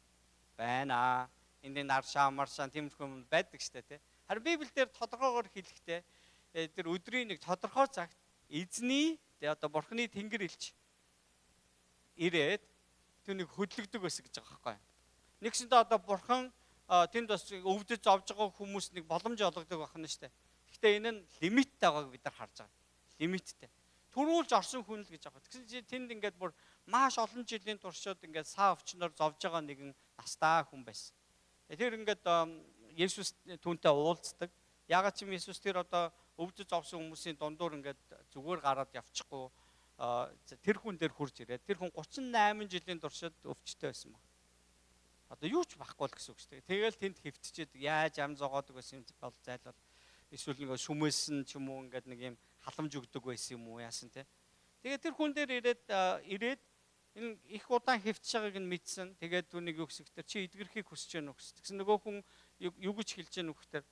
Байна. Энд нар шаамаршаан тиймэрхүү юм байдаг штэ тий. Харин Библиэлд тодорхойгоор хэлэхдээ тэр өдрийн нэг тодорхой цагт эзний одоо бурхны тэнгэр элч ирээд түүнийг хөдлөгдөг байсан гэж байгаа байхгүй. Нэгсэндээ одоо бурхан тэнд бас өвдөж зовж байгаа хүмүүс нэг боломж олгодог байна штэ. Гэхдээ энэ нь лимиттэй байгааг бид нар харж байгаа. Лимиттэй. Төрүүлж орсон хүн л гэж байгаа. Тэгсэн чинь тэнд ингээд бүр маш олон жилийн туршид ингээд саа өвчнөр зовж байгаа нэгэн настай хүн байсан. Тэр ингээд Есүс түүнтэй уулздаг. Ягаад ч юм Есүс тэр одоо өвдөж зовсон хүмүүсийн дундуур ингээд зүгээр гараад явчихгүй тэр хүн дээр хурж ирээд тэр хүн 38 жилийн туршид өвчтэй байсан баг. Одоо юу ч байхгүй л гэсэн үг шүү дээ. Тэгэл тэнд хэвтчихэд яаж ам зогоодог байсан юм бол зайлвал эсвэл нэг сүмээсэн ч юм уу ингээд нэг юм халамж өгдөг байсан юм уу яасан те. Тэгээд тэр хүн дээр ирээд энэ их удаан хэвтж байгааг нь мэдсэн. Тэгээд түүнийг юу гэсэхтэй чи эдгэрхийг хүсэж байна уу гэсэн. Тэгсэн нөгөө хүн юу гэж хэлж яах вэ гэхээр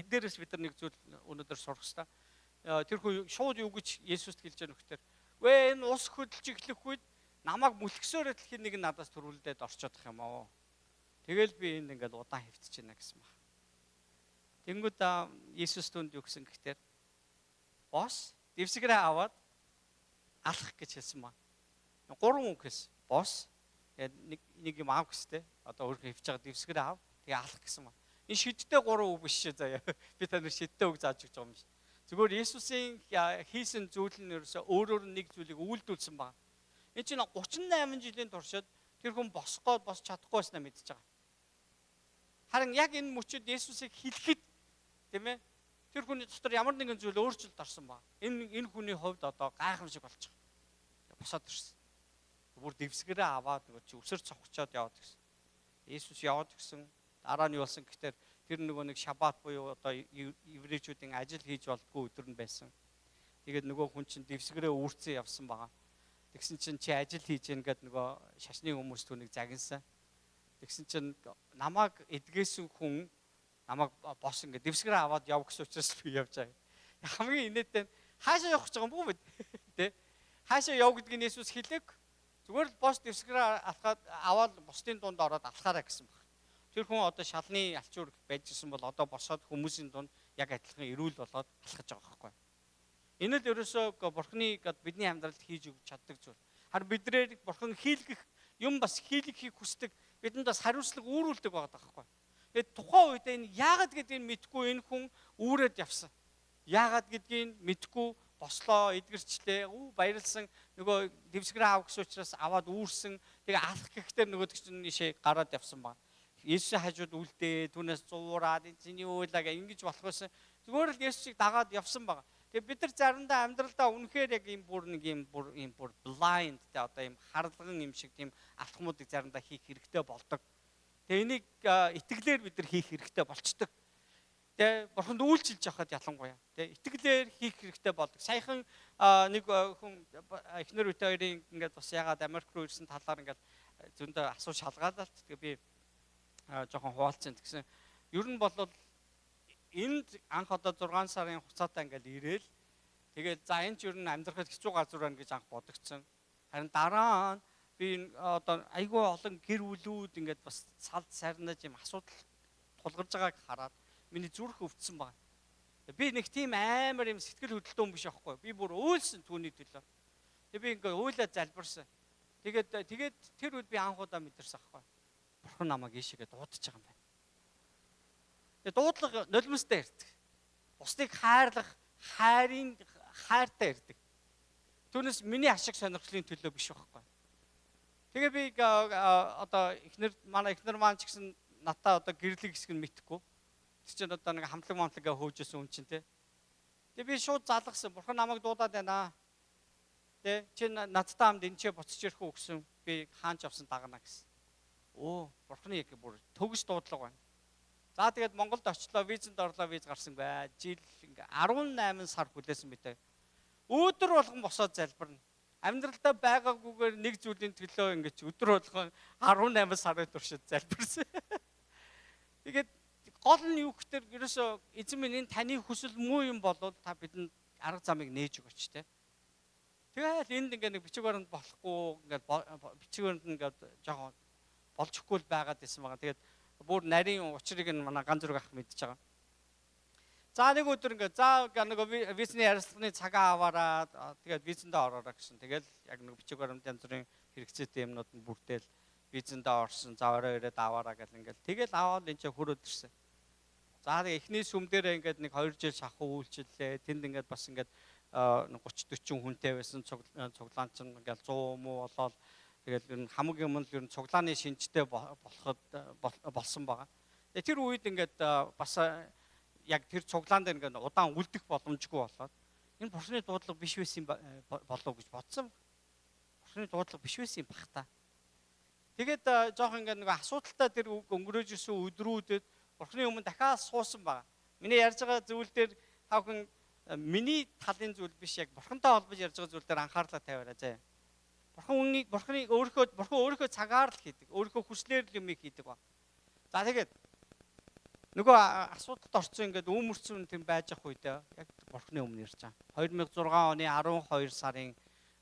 энэ дээрээс бид нар нэг зүйл өнөөдөр сурах хэрэгтэй. Тэр хүн шууд юу гэж Есүст хэлж яах вэ гэхээр вэ энэ ус хөдөлж эхлэх үед намайг мүлгсөөр дэлхийн нэг надаас төрүүлдээд орчоодох юм аа. Тэгэл би энд ингээд удаан хэвтэж байна гэсэн баг. Тэнгүүд Есүс түнд юу гэсэн гэхээр бос дэвсгэрээ аваад алах гэж хэлсэн маа. 3 үг гэсэн. Бос нэг юм аав гэстэй. Одоо өөрөө хөвч байгаа дэвсгэрээ аав. Тэгээ алах гэсэн маа. Энэ шидтэй 3 үг биш шүү заяа. Би танаар шидтэй үг зааж өгч байгаа юм шиг. Зүгээр Есүсийн хийсэн зүйл нь ерөөсөө өөрөөр нэг зүйлийг үйлдүүлсэн байна. Энэ чинь 38 жилийн туршид тэр хүн босч чадахгүй байснаа мэдчихэж байгаа. Харин яг энэ мөчөд Есүсийг хэлэхэд тийм ээ тэр хүний дотор ямар нэгэн зүйл өөрчлөлт орсон ба. Энэ хүний хувьд одоо гайхамшиг болж байгаа. Босоод ирсэн. Бүр дэвсгэрээ аваад нөгөө чи өсөр цогцоод яваад гисэн. Есүс яваад гисэн. Дараа нь юу болсон гэхээр тэр нөгөө нэг шаббат буюу одоо еврейчүүдийн ажил хийж болдгоо өдөр нь байсан. Тэгээд нөгөө хүн чинь дэвсгэрээ үүрцэн явсан байгаа. Тэгсэн чинь чи ажил хийж гэн гэд нөгөө шашны хүмүүс түүнийг загинсан. Тэгсэн чинь намайг эдгээсэн хүн намайг бос ингээд дэвсгэрээ аваад яв гэсэн учраас би явж байгаа. Хамгийн инээдтэй хаашаа явах гэж байгаа юм бүү мэд. Тэ? Хаашаа яв гэдгийг Есүс хэлээг. Зүгээр л бос дэвсгэрээ аваад бусдын дунд ороод алхаарай гэсэн баг. Тэр хүн одоо шалны алчуур байжсэн бол одоо босоод хүмүүсийн дунд яг адилхан эрүүл болоод алхаж байгаа байхгүй. Энэ л ерөөсөө Бурхны бидний амьдралд хийж өгч чаддаг зүйл. Харин биднээр Бурхан хийлгэх юм бас хийлгэхийг хүсдэг. Бидэнд бас хариуцлага үүрүүлдэг байгаа байхгүй. Тэгээд тухайн үед энэ яагаад гэдгийг мэдгүй энэ хүн үүрээд явсан. Яагаад гэдгийг мэдгүй бослоо, эдгэрчлээ, баярлсан нөгөө дэвсгэрээ авах гэсэн учраас аваад үүрсэн. Тэгээ алах гэхдээ нөгөө чинь ийшээ гараад явсан баг. Есүсийн хажууд үлдээ, түүнээс зуураад эзний үйлаа ингэж болох байсан. Зүгээр л Есүсийг дагаад явсан баг. Тэгээ бид нар заримдаа амьдралдаа үнэхээр яг ийм бүр blind тэ одоо ийм харлган юм шиг тийм алхмуудыг заримдаа хийх хэрэгтэй болдог. Тэгээ энийг итгэлээр бид нар хийх хэрэгтэй болчдөг. Тэгээ Бурханд үйлчилж явахад ялангуяа тэгээ итгэлээр хийх хэрэгтэй болдог. Саяхан нэг хүн эхнэр үтэй хоёрын ингээд бас ягаад Америк руу ирсэн талаар ингээд зөндөө асууж шалгаалаа л тэгээ би жоохон хуваалцсан гэсэн. Ер нь бол энд анх одоо 6 сарын хугацаатай ингээд ирээл тэгээд за энэ ч ер нь амьдрахад хэцүү газар байна гэж анх бодогдсон. Харин дараа нь би одоо айгүй олон гэр бүлүүд ингээд бас салд сарнаж юм асуудал тулгарч байгааг хараад миний зүрх өвдсөн байна. Би нэг тийм амар юм сэтгэл хөдлөлтөө биш аахгүй. Би бүр өөлсөн түүний төлөө. Тэгээд би ингээд уйлаа залбирсан. Тэгээд тэр үед би анхудаа мэдэрсэн аахгүй. Бурхан намайг ийшээгээ дуудаж байгаа юм байна. Тэгээд дуудлага нулимстай ирдэг. Бусдыг хайрлах, хайртай ирдэг. Түүнээс миний ашиг сонирхлын төлөө биш байхгүй. Тэгээ би одоо манай эхнэр маань ч гэсэн натаа одоо гэрлэг хэсэг нь мэдхгүй. Тэр чинь одоо нэг хамтлаг хөөжөөсөн хүн чинь те. Тэгээ би шууд залгасан. Бурхан намайг дуудаад байна. Тэ чи надтай хамт энэ ч буцаж ирэх үү гэсэн би хаанч авсан дагна гэсэн. Бурханы яг бүр төгс дуудлага байна. За тэгээд Монголд очлоо, визэнд орлоо, виз гарсан бай. Жил ингээ 18 сар хүлээсэн мэт. Өдөр болгон босоод залбирна. Амьдралдаа байгаагүйгээр нэг зүйлийн төлөө ингээ өдөр болгон 18 сарын туршид залбирсан. Тэгээд гол нь юу гэхээр ерөөсөө эзэн минь энэ таны хүсэл муу юм болоод та бидэнд арга замыг нээж өгөөч те. Тэгэл энд ингээ нэг бичиг баримт болохгүй ингээ бичиг баримт ингээ жоохон болчихгүй л байгаад байсан байгаа. Тэгээд бүр нарийн учрыг нь манай Ган зүрэг ах мэдчихэж байгаа. За нэг өдөр ингээ нэг визний ярилцлагын цагаа аваараа тэгээд визэндээ ороорой гэсэн. Тэгэл яг нэг бичиг баримт янз бүрийн хэрэгцээтэй юмнууд нь бүрдээл визэндээ орсон. За орой ирээд аваараа гэл ингээл тэгэл аваад энэ ч хөрөөд ирсэн. За эхний сүм дээр ингээд нэг 2 жил шахуу үйлчлээ. Тэнд ингээд бас ингээд 30-40 хүнтэй байсан цуглаан чинь ингээд 100 муу болоод тэгэл хамгийн өмнө л ер нь цуглааны шинжтэй болоход болсон байгаа. Тэгээ тэр үед ингээд бас яг тэр цуглаан дээр ингээд удаан үлдэх боломжгүй болоод энэ Бурханы дуудлага биш байсан болов гэж бодсон. Бурханы дуудлага биш байсан юм бах та. Тэгээд жоох ингээд нэг асуудалтай тэр өнгөрөөж исэн өдрүүдэд Бурханы өмнө дахиад суусан байгаа. Миний ярьж байгаа зүйл дээр тавхан миний талын зүйл биш яг Бурхантай холбож ярьж байгаа зүйл дээр анхаарлаа тавиараа заа. Бурхан өөрийнхөө цагаар л хийдэг. Өөрийнхөө хүслээр л юм хийдэг ба. За тэгээд нөгөө асуудалд орсон ингээд үүмэрцэн тийм байж ах үед яг Бурханы өмнө ярьж байгаа. 2006 оны 12 сарын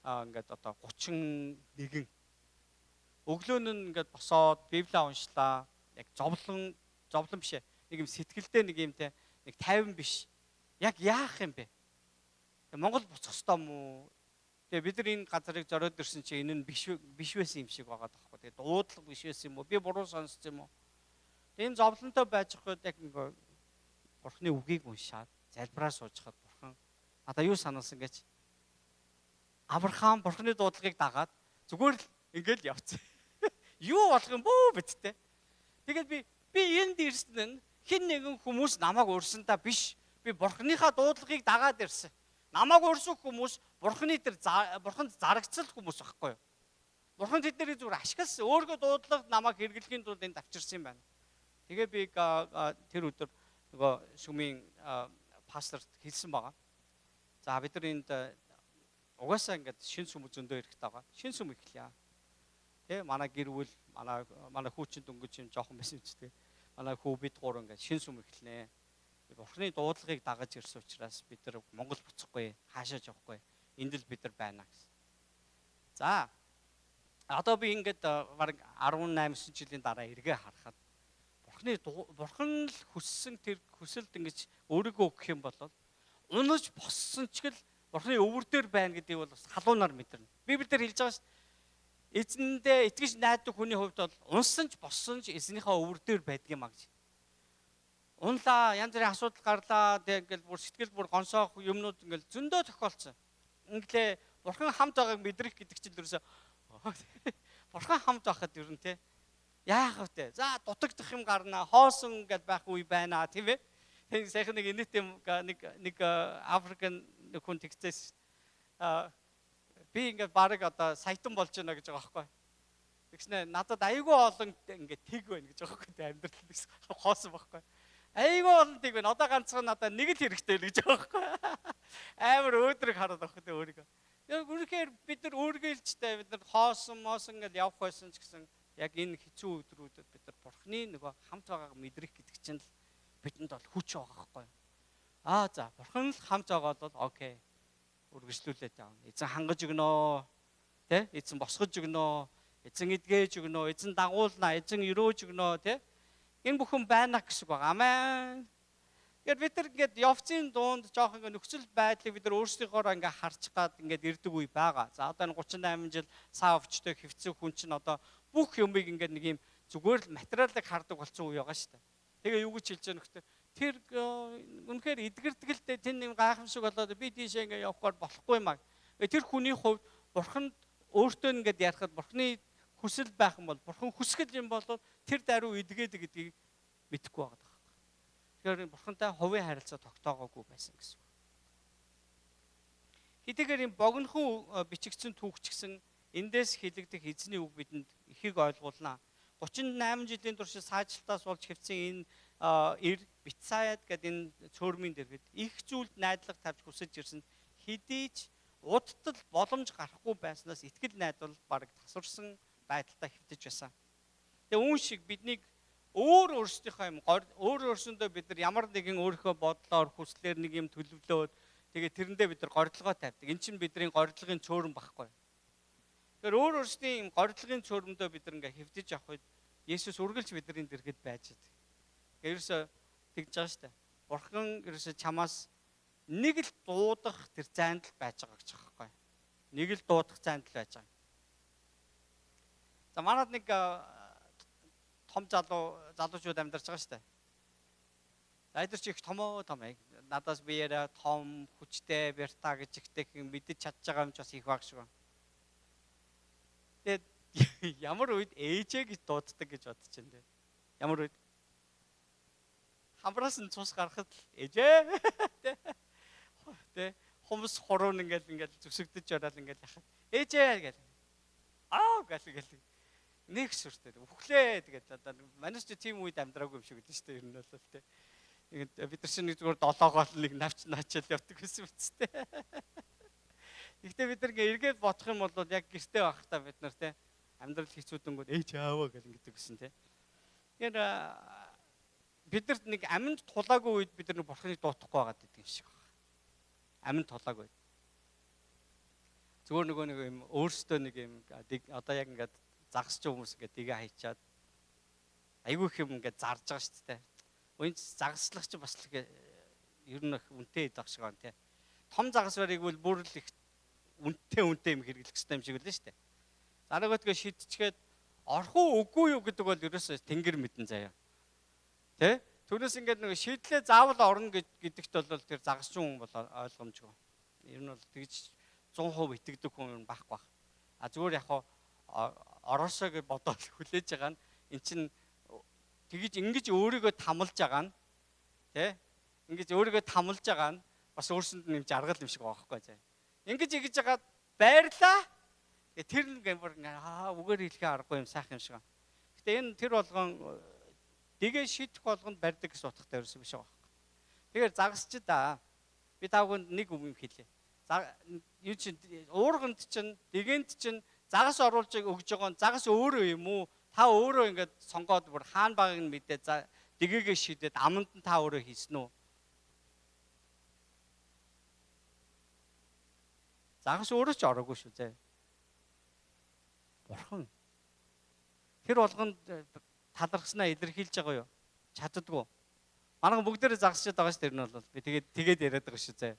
ингээд одоо 31 өглөө нь ингээд босоод Библийг уншлаа. Яг зовлон биш ээ. Нэг юм сэтгэлдээ нэг юм те нэг тайван биш. Яг яах юм бэ? Монгол буцах ёстой мó? Тэгээ бид нар энэ газарыг зориод ирсэн чинь энэ нь биш байсан юм шиг байгаа тоххой. Тэгээ дуудлага биш байсан юм уу? Би буруу сонссон юм уу? Энэ зовлонтой байж байгаад яг ингээ Бурханы үгийг уншаад залбираа суужхад Бурхан надаа юу сануулсан гэж Авраам Бурханы дуудлагыг дагаад зүгээр л ингээл явцсан. Юу болох юм бөө биттэй. Тэгээд би энд ирсэн нь хэн нэгэн хүмүүс намайг урьсандаа биш. Би Бурханыхаа дуудлагыг дагаад ирсэн. Намайг урьсан хүмүүс Бурханд зарагцсан хүмүүс байхгүй юу? Бурхан тэднийг зүгээр ашигласан. Өөргөө дуудлага намайг хэрэглэхийн тулд энд авчирсан юм байна. Тэгээ би тэр өдөр нөгөө шүмийн пасторт хэлсэн байгаа. За бид нар энд угаасаа ингээд шин сүм зөндөө ирэхтэй байгаа. Шин сүм эхлэе. Тэ манай гэр бүл манай хүүчин дөнгөж юм жоохон байсан ч тэ. Манай хүү бид гурав ингээд шин сүм эхлэнэ. Бурхны дуудлагыг дагаж ирсэн учраас бид нар Монгол буцахгүй, хаашаа явахгүй. Энд л бид нар байна гэсэн. За одоо би ингээд бараг 18 жилийн дараа эргээ харахад Бурхан л хүссэн тэр хүсэлд ингэж өөрийгөө өгөх юм бол унаж боссон ч гэл Бурханы өвөр дээр байна гэдгийг бол бас халуунаар мэдэрнэ. Библиэлд хэлж байгаа ш. Эзэндээ итгэж найддаг хүний хувьд бол унсан ч боссон ч эзнийхээ өвөр дээр байдаг юм а гэж. Унлаа, янз бүрийн асуудал гарлаа, тэг ингээл бүр сэтгэл бүр гонсоох юмнууд ингээл зөндөө тохиолдсон. Инглээ Бурхан хамт байгааг мэдрэх гэдэг чинь ерөөсөө Бурхан хамт байхад ер нь те яах вэ? За дутагдах юм гарна, хоосон гэдээ байх үе байна тийм ээ. Тэг сайхан нэг инээтэй нэг Африкэн хүн тэгцээс би ингээд баг одоо саятан болж байна гэж байгаа байхгүй. Тэгснэ надад айгүй олон ингээд тэг байна гэж байгаа байхгүй амьдрал хоосон байхгүй. Айгүй олон тэг байна. Одоо ганцхан надад нэг л хэрэгтэй л гэж байгаа байхгүй. Амар өөдрөг хараад авах гэдэг өөрийгөө. Яг үргэлж бид нар өөргөөлжтэй бид нар хоосон ингээд явах байсан ч гэсэн яг энэ хэцүү өдрүүдэд бид нар Бурхны нөгөө хамт байгааг мэдрэх гэдэг чинь л бидэнд бол хүч байгаа байхгүй. За Бурхан л хамт байгаа бол окей. Үргэлжлүүлээд явна. Эзэн хангаж өгнө. Тэ? Эзэн босгож өгнө. Эзэн эдгэж өгнө. Эзэн дагуулна. Эзэн өрөөж өгнө, тэ? Энэ бүхэн байна гэсэн үг байгаа. Амен. Тэгэхээр бид нар ингээд явцын дунд жоох ингээд нөхцөл байдлыг бид нар өөрсдийнхоороо ингээд харж гад ингээд ирдэг үе байгаа. За одоо 38 жил саа өвчтэй хэвцэх хүн чинь одоо бүх юмыг ингээд нэг юм зүгээр л материалыг хардаг болсон үе байгаа шүү дээ. Тэгээ юу гэж хэлж байгаа нөхдөр тэр үнэхээр эдгэрдэг л дээ тэн юм гайхамшиг болоод би тийшээ ингээд явахаар болохгүй маа. Тэр хүний хувьд Бурханд өөртөө ингээд ярихад Бурханы хүсэл байх юм бол Бурхан хүсгэл юм бол тэр даруй эдгээд гэдгийг мэдэхгүй байгаа. Тэгэхээр Бурхантай хувийн харилцаа тогтоогоогүй байсан гэсэн үг. Хэдийгээр юм богинохон бичигдсэн түүхчгсэн эндээс хэлэгдэх эзний үг бидэнд ихийг ойлгуулна. 38 жилийн турш саажилтаас болж хэвцэн энэ Бицаяд гэдэг энэ цөөрмийн дэргэд их зүйлд найдлага тавьж хүсэж ирсэн хэдийч удтал боломж гарахгүй байснаас итгэл найдвал бараг тасварсан байдалтай хэвтэж байсан. Тэгээ үүн шиг биднийг өөрсдийнхөө юм өөрсөндөө бид нар ямар нэгэн өөрийнхөө бодлоор хүслээр нэг юм төлөвлөөд тэгээ тэрэндээ бид нар горилгоо тавьдаг. Энэ чинь бидний горилгын цөөрөн багхгүй. Тэгэхээр өөрсдийн юм горилгын цөөрөмдөө бид нар ингээ хэвтэж авах үед Есүс үргэлж бидний дэргэд байж байгаа. Ерөөсө тэгж байгаа шүү дээ. Бурхан ерөөсө чамаас нэг л дуудах тэр зайнд л байж байгаа гэж байгаа байхгүй. Нэг л дуудах зайнд л байж байгаа. За манад нэг том залуучууд амьдарч байгаа шүү дээ. Айдар чи их том. Надаас биеэрээ том, хүчтэй, бярта гэж ихтэй мэдэж чадж байгаа юм ч бас их баг шиг байна. Тэгээд ямар үед ээжээ гэж дууддаг гэж бодож байна те. Ямар үед хамраас нь цус гарахад ээжээ те хүмүүс хуруу ингээл зүсэгдэж ороод ингээл яхаа. Ээжээ гэл. Гэл. Нэг сүртэй. Өглөө тэгээд одоо манайс ч тийм үед амьдраагүй юм шиг гэдэг шүү дээ. Ер нь бол тэ. Бид нар чинь зүгээр долоогоор нэг навч наачаал явдаг гэсэн үстэй. Гэхдээ бид нар эргээд бодох юм бол яг гэртээ байхдаа бид нар тэ амьдрал хэцүүдэнгүүд ээж ааваа гэл ингэдэг гэсэн тэ. Тэгэхээр бидэрт нэг аминд тулаагүй үед бид нар бурхныг дуутахгүй байгаад байдаг юм шиг байна. Аминд тулаагүй. Зүгээр нэг юм өөртөө нэг юм одоо яг ингээд загасч хүмүүс ингээд тгээ хайчаад айгүй их юм ингээд зарж байгаа шүү дээ. Үн загаслах чи бас л ер нь үнэтэй идэх шиг байна тий. Том загас барыг бол бүр л их үнэтэй юм хэрэглэх хэрэгтэй юм шиг үлээ шүү дээ. Зарагтгээ шидчгээд орох уу үгүй юу гэдэг бол ерөөсөө тэнгэр мэдэн заяа. Тэ? Түүнээс ингээд нэг шийдлээ заавал орно гэдэгт бол тэр загасч хүн бол ойлгомжгүй. Ер нь бол тэгж 100% итгэдэг хүн байхгүй. Зүгээр яг ороосоо гэж бодоод хүлээж байгаа нь эн чин тэгж ингэж өөрийгөө тамалж байгаа нь тий ингэж өөрийгөө тамалж байгаа нь бас өөрсөнд нь юм жаргал юм шиг байгаа байхгүй заа. Ингэж игэж байгаа байрлаа. Тэр нэг бүр үгээр хэлхээ аргагүй юм сайхан юм шиг байна. Гэтэ энэ тэр болгон дэгээ шийдэх болгонд барьдаг гэсэн утгатай ерөөсөө биш байгаа. Тэгэхээр загасч да би тавганд нэг үг юм хэлье. Юу чинь уурганд чинь дэгэнд чинь загас оруулж өгж байгаа нь загас өөрөө юм уу? Та өөрөө ингээд сонгоод бүр хаан багыг нь мэдээ за дэгээгээ шийдээд аманд нь та өөрөө хийсэн үү? Загас өөрөө ч ороогүй шүү зэ. Бурхан. Тэр болгонд талархснаа илэрхийлж байгаа юу? Чаддгүй. Манайхан бүгдээрээ загасчаад байгаа ш тэр нь бол би тэгээд яриад байгаа шүү зэ.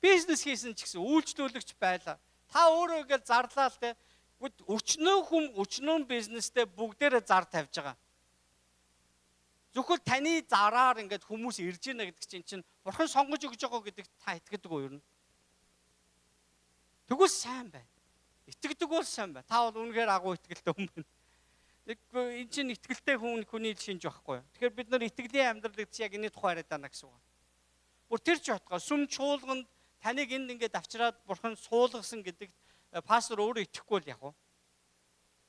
Бизнес хийсэн ч гэсэн үйлчлүүлэгч байлаа. Та өөрөө ингээд зарлаа л те. Өчнөө бизнестэй бүгдээрээ зар тавьж байгаа. Зөвхөн таны зараар ингээд хүмүүс ирж байна гэдэг чинь бурхан сонгож өгж байгаа гэдэг та итгэдэг үү юу? Тэгвэл сайн байна. Итгэдэг бол сайн байна. Та бол үнэхээр агуу итгэлтэй хүн байна. Энэ чинь итгэлтэй хүний шинж байхгүй юу? Тэгэхээр бид нар итгэлийн амьдралыг яг энэ тухай яриад байна гэсэн үг. Бүр тэр ч утгаа сүм чуулганд таныг энд ингээд авчираад бурхан суулгасан гэдэгт пастор өөрөө итгэхгүй л яг уу.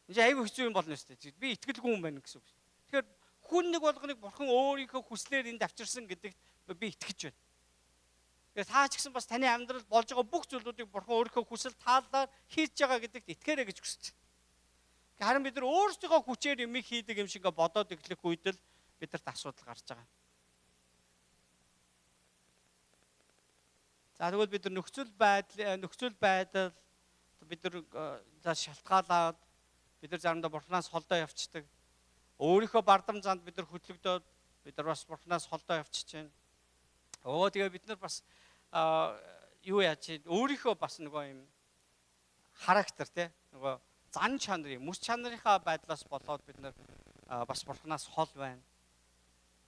Энд айгүй хэцүү юм болно шүү дээ. Би итгэлгүй хүн байна гэсэн үг. Тэгэхээр хүн нэг болгоныг бурхан өөрийнхөө хүслээр энд авчирсан гэдэгт би итгэж байна. Тэгээд таа ч гэсэн бас таны амьдралд болж байгаа бүх зүйлүүдийг бурхан өөрийнхөө хүсэл тааллаар хийж байгаа гэдэгт итгээрэй гэж хүсэж байна. Харин бид нар өөрсдийнхөө хүчээр юм хийдэг юм шиг бодоод эхлэх үед л бидэрт асуудал гарч байгаа. За тэгвэл бид нар нөхцөл байдал бид нар за шалтгаалаад бид нар заримдаа бурханаас холдоо явцдаг. Өөрийнхөө бардам занд бид нар хөдлөгдөөд бид нар бас бурханаас холдоо явчихж байна. Тэгээ бид нар бас юу яаж өөрийнхөө бас нөгөө юм характер те нөгөө зан чанарын мэс чанарынхаа байдлаас болоод бид нар бас бурханаас хол байна.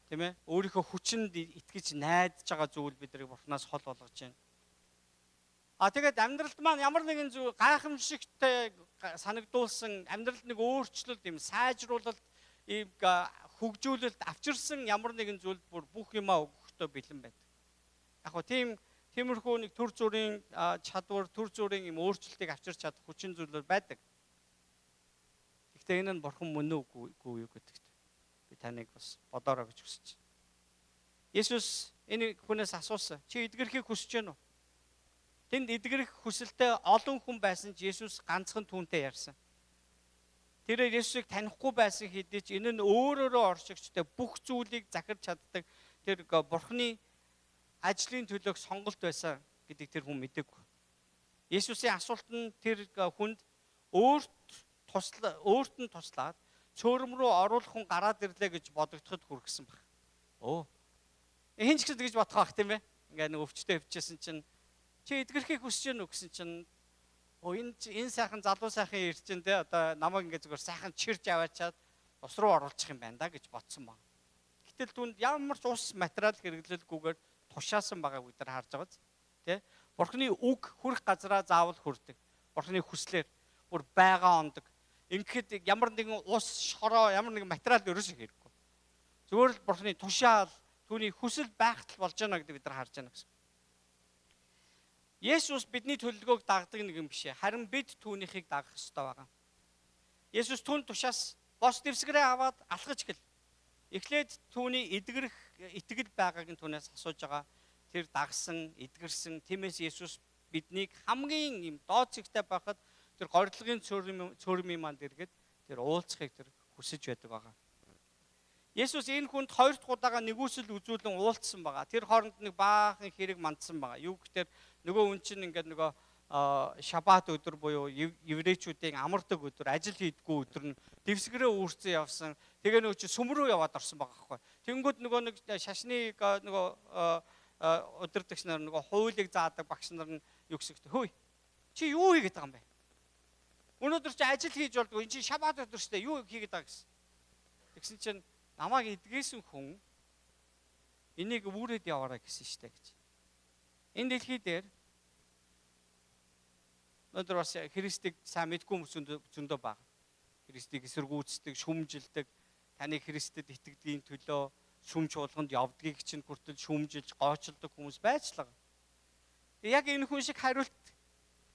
Тийм ээ? Өөрийнхөө хүчинд итгэж найдаж байгаа зүйл биднийг бурханаас хол болгож байна. Тэгээд амьдралд маань ямар нэгэн зүйл гайхамшигтай санагдуулсан амьдралд нэг өөрчлөлт юм сайжруулалт ийм хөгжүүлэлт авчирсан ямар нэгэн зүйл бүх юмаа өгөхдөө бэлэн байдаг. Яг хөө тиймэрхүү нэг төр зүрийн чадвар, төр зүрийн юм өөрчлөлтийг авчирч чадах хүчин зүйлүүд байдаг. Гэхдээ энэ нь бурхан мөн үгүй юу гэдэгт би таныг бас бодоорой гэж хүсэж байна. Есүс энэ хүнээс асуусан. Чи эдгэрхийг хүсэж байна уу? Тэнд эдгэрх хүсэлтэй олон хүн байсан ч Есүс ганцхан түүнтэй ярьсан. Тэрээр Есүсийг танихгүй байсан хэдий ч энэ нь өөрөөрөө оршигчтэй бүх зүйлийг захирч чаддаг тэр бурханы ажлын төлөөх сонголт байсан гэдгийг тэр хүн мэдээгүй. Есүсийн асуулт нь тэр хүнд өөрт нь туслаад цөөрөм рүү оруулах хүн гараад ирлээ гэж бодогдоход хүргэсэн баг. Хин ч гэсэн тэгж бодох байх тийм ээ. Ингээ нэг өвчтөе өвчсөн чинь чи эдгэрхийг хүсэж гэнэ үү гэсэн чинь энэ сайхан залуу сайхан ирж чинь те одоо намайг ингээ зүгээр сайхан чирж аваачаад ус руу оруулчих юм байна да гэж бодсон баг. Гэтэл түнд ямар ч ус материал хэрэглэлгүйгээр тушаасан байгааг бид нар харж байгаа биз тий. Бурхны үг хүрэх газараа заавал хүрдэг. Бурхны хүслээр бүр байгаа ондог. Ингээд ямар нэгэн ус, шороо, ямар нэгэн материал ерөөсөө хэрэггүй. Зүгээр л бурхны тушаал, түүний хүсэл байгтал болж байна гэдэг бид нар харж байна гэсэн. Есүс бидний төлөвлөгөөг дагдаг нэг юм биш ээ. Харин бид түүнийхийг дагах ёстой байгаа. Есүс түүн тушаас бос дэвсгэрээ аваад алхаж гэл. Эхлээд түүний итгэл байгааг нь түүнээс асууж байгаа. Тэр дагсан, эдгэрсэн. Тиймээс Есүс биднийг хамгийн юм доод зэгтэй байхад тэр горилгын цөөрмийн манд иргэд тэр уулзахыг тэр хүсэж байдаг байгаа. Есүс энэ хүнд хоёр дахь удаага нэгүсэл үзүүлэн уулзсан байгаа. Тэр хооронд нэг баахан хэрэг мандсан байгаа. Юу гэхээр нөгөө хүн чинь ингээд нөгөө шаббат өдөр буюу еврейчүүдийн амардаг өдөр, ажил хийдгүү өдөр нь дэвсгэрээ үүрцэн явсан. Тэгээ нөгөө чи сүм рүү яваад орсон байгаа байхгүй. Тэнгүүд нөгөө нэг шашны нөгөө өдөртөгч нар нөгөө хуулийг заадаг багш нар нь юу гэсэгтэй. Хөөе. Чи юу хийгээд байгаа юм бэ? Өнөөдөр чи ажил хийж болдгоо. Энд чи шаббат өдөр штэ. Юу хийгээд байгаа гэсэн. Тэгсэн чинь намайг эдгээсэн хүн энийг үүрээд яваарай гэсэн штэ гэж. Энэ дэлхий дээр өнөөдөр бас Христийг сайн мэдгүй хүмүүс зөндөө байна. Христийг эсэргүүцдэг, шүмжилдэг, таны Христэд итгэдгийн төлөө сүм чуулганд явдгийг чинь хүртэл шүмжилж, гойчилдог хүмүүс байцлаа. Яг энэ хүн шиг хариулт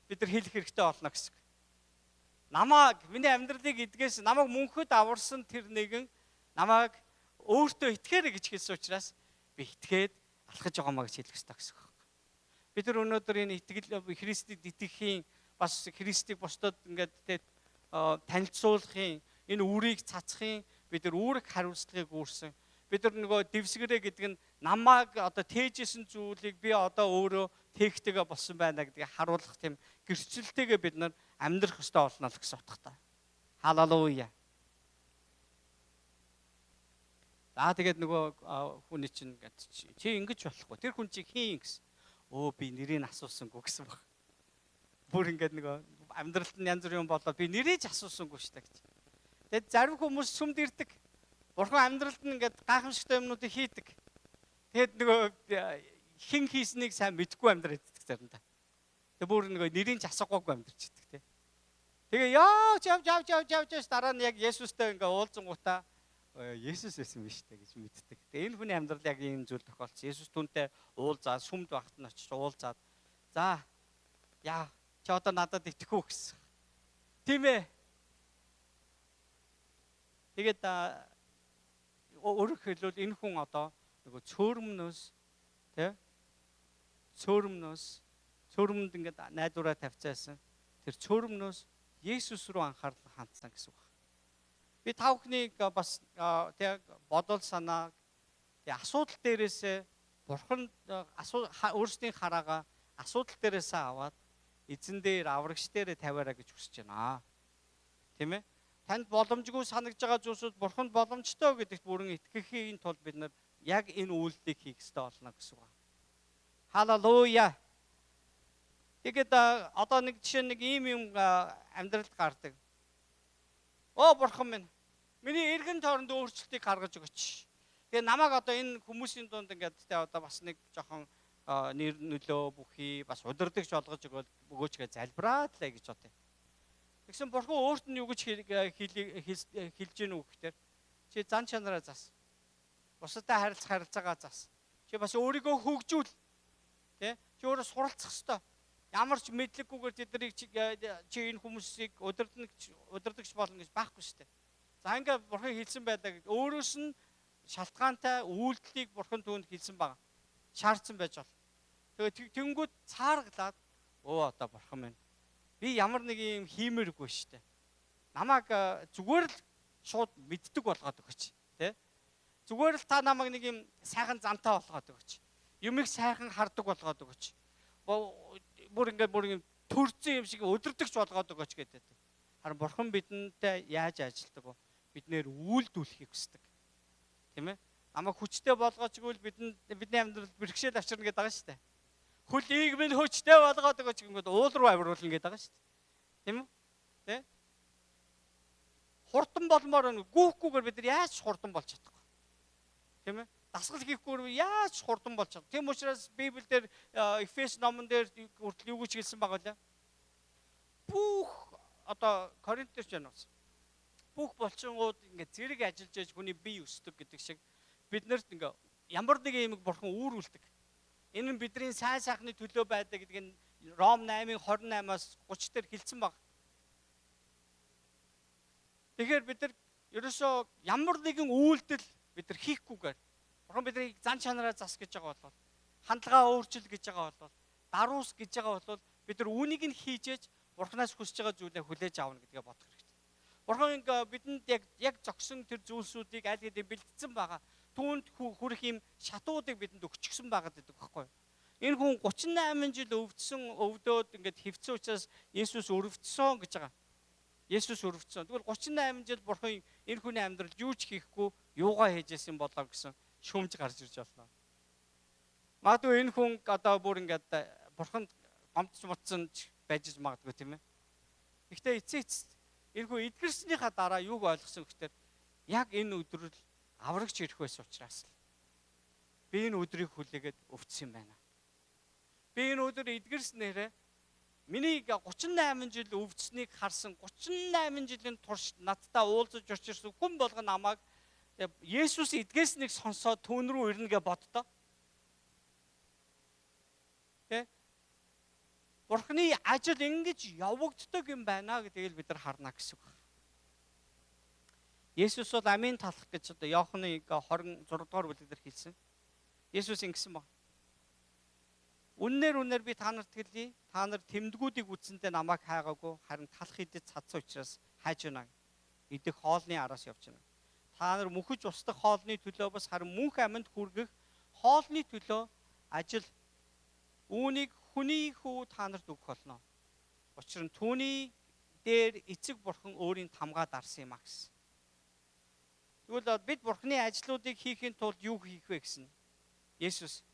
бид нар хэлэх хэрэгтэй болно гэсэн. Намайг миний амьдралыг эдгээс намайг мөнхөд аварсан тэр нэгэн Намайг өөртөө итгээрэй гэж хэлсэн учраас би итгээд алхаж байгаамаа гэж хэлэх ёстой гэсэн үг. Бид нар өнөөдөр энэ итгэл Христэд итгэхийн бас Христийг бусдад ингээд танилцуулахын энэ үрийг цацхын бид нар үүрэг хариуцлагыг үүрсэн. Бид нар нөгөө дэвсгэрээ гэдэг нь намайг одоо тээжсэн зүйлийг би одоо өөрөө тээгтэйгээ болсон байна гэдгийг харуулах тийм гэрчлэлтэйгээ бид нар амьдрах ёстой болно л гэсэн утгатай. Халелуя. Тэгээд нөгөө хүний чинь чи ингэж болохгүй. Тэр хүн чи хийн гэсэн. Би нэрийг асуусангүй гэсэн баг. Бүр ингээд нөгөө амьдралд нь янз бүрийн юм болоод би нэрийг асуусангүй шүү дээ гэж. Тэгэд зарим хүмүүс сүмд ирдэг. Бурхан амьдралд нь ингээд гайхамшигтай юмнуудыг хийдэг. Тэгэд нөгөө хэн хийснийг сайн мэдэхгүй амьдраад иддэг заримдаа. Тэг бүр нөгөө нэрийг асуугаагүй амьдарч иддэг тий. Тэгээ явж дараа нь яг Есүстэй ингээд уулзангуудаа Есүс байсан биз дээ гэж мэддэг. Тэгээ энэ хүний амьдрал яг ийм зүйл тохиолдсон. Есүс түүнтэй уулзаад сүмд багт нь очиж уулзаад за яа чи одоо надад итгэх үү гэсэн. Тийм ээ. Тэгээд өөрөөр хэлбэл энэ хүн одоо нөгөө цөөрмнөөс цөөрмөнд ингээд найдвараа тавьцаасан. Тэр цөөрмнөөс Есүс рүү анхаарал хандсан гэсэн үг. Би тавхныг бас тэг бодол санаа асуудал дээрээсээ бурхан өөрсдийн хараага асуудал дээрээсээ аваад эзэн дээр аврагч дээрээ тавиараа гэж хүсэж байна. Тийм ээ? Танд боломжгүй санагдж байгаа зүйлсүүд бурханд боломжтой гэдэгт бүрэн итгэхийн тулд бид нар яг энэ үйлдэлийг хийх ёстой болно гэсэн үг. Халелуя. Тэгээд одоо нэг жишээ нэг ийм юм амьдралд гардаг. Бурхан минь. Миний эргэн тойронд өөрчлөлтийг гаргаж өгөөч. Тэгээ намайг одоо энэ хүмүүсийн дунд ингээд одоо бас нэг жоохон нэр нөлөө бүхий бас удирдахч болгож өгөөч гэж залбираад лээ гэж бодъё. Тэгсэн бурхан өөрт нь юу гэж хэлж гин үг гэхээр чи зан чанараа зас. Бусадтай харилцаагаа зас. Чи бас өөрийгөө хөгжүүл. Тэ? Чи өөрөө суралцах ёстой. Ямар ч мэдлэггүйгээр тэднийг чи энэ хүмүүсийг удирдахч болно гэж байхгүй шүү дээ. За ингээд бурхан хэлсэн байлаа гэж өөрөөс нь шалтгаантай үйлдэлийг бурхан түүнд хэлсэн байгаа. Шаардсан байж бол. Тэгээ тэнгүүд цааргалаад одоо бурхан минь. Би ямар нэг юм хиймээргүй шүү дээ. Намайг зүгээр л шууд мэддэг болгоод өгөөч. Тэ? Зүгээр л та намайг нэг юм сайхан замтай болгоод өгөөч. Юмыг сайхан хардаг болгоод өгөөч. Бүр ингээд төрцөн юм шиг өдөрдөгч болгоод өгөөч гэдэг. Харин бурхан бидэнтэй яаж ажилтдаг вэ? Биднэр үйлдүүлэхийг хүсдэг. Тийм ээ? Намайг хүчтэй болгоочгүй л бидний амьдралд бэрхшээл авчирна гэдэг байгаа шүү дээ. Хөлийг минь хүчтэй болгоод өгөөч гингүүд уул руу авируулна гэдэг байгаа шүү дээ. Тийм үү? Тэ? Хурдан болмоор гүүхгүйгээр бид нар яаж хурдан болж чадахгүй. Тийм ээ? Дасгал хийхгүйгээр яаж хурдан болж чадах. Тийм учраас Библиэлд Эфес номон дээр хүртэл юу гэж хэлсэн байгаа вэ? Бүх одоо Коринт дээр ч байна уу? Бүх болчингууд ингээд зэрэг ажиллаж яж хүний бие өсдөг гэдэг шиг биднэрт ингээ ямар нэг юм бурхан үүрүүлдэг. Энэ нь бидний сайн сайхны төлөө байдаг гэдэг нь Ром 8:28-аас 30 дээр хэлсэн баг. Тэгэхээр бид нар ерөөсөө ямар нэгэн үйлдэл бид нар хийхгүйгээр бурхан биднийг зан чанараа зас гэж байгаа бол хандлагаа өөрчил гэж байгаа бол даруус гэж байгаа бол бид нар үүнийг нь хийжээж бурханаас хүсэж байгаа зүйлээ хүлээж аавна гэдгээ бодох хэрэгтэй. Бурхан бидэнд яг зогсон тэр зүйлсүүдийг аль хэдийн бэлдсэн байгаа. Түүнд хүрэх юм шатуудыг бидэнд өгчихсөн байгаа гэдэг байхгүй юу? Энэ хүн 38 жил өвдөөд ингээд хөвцөн учраас Есүс өрөвдсөн гэж байгаа. Есүс өрөвдсөн. Тэгвэл 38 жил бурхан энэ хүний амьдралд юу ч хийхгүй, юугаа хийж яасан болоо гэсэн шүүмж гарч ирж байна. Магадгүй энэ хүн одоо бүр ингээд бурханд гомдч мутсан байж магадгүй тийм ээ. Гэхдээ эцээц энэ хүн эдгэрснийхаа дараа юуг ойлгосон гэхээр яг энэ өдрөл аврагч ирэх байсан учраас л би энэ өдрийг хүлээгээд өвдсөн юм байна. Би энэ өдөр эдгэрснээрээ миний 38 жил өвдсөнийг харсан 38 жилийн турш надтай уулзаж очирсан хүн болгон намайг Есүс эдгээснийг сонсоод түүн рүү ирнэ гэж боддоо. Тэ? Бурхны ажил ингэж явагддаг юм байна гэдгийг бид нар харна гэсэн үг. Есүс бол амийн талах гэж одоо Иохны 26 дугаар бүлэгдэр хэлсэн. Есүс ингэсэн баг. Үннээр би та нарт хэлье. Та нар тэмдгүүдийг үтсэндээ намайг хайгаагүй, харин талах идэд цадсан учраас хайж байна. Идэх хоолны араас явж байна. Та нар мөнхөж устдах хоолны төлөө бас харин мөнх амьд хүргэх хоолны төлөө ажил. Үүнийг хүний хүү та нарт өгөх болно. Учир нь түүний дээр эцэг бурхан өөрийн тамгаа дарсан юм а гэсэн. Тэгвэл бид бурханы ажлуудыг хийхин тулд юу хийх вэ гэсэн? Есүс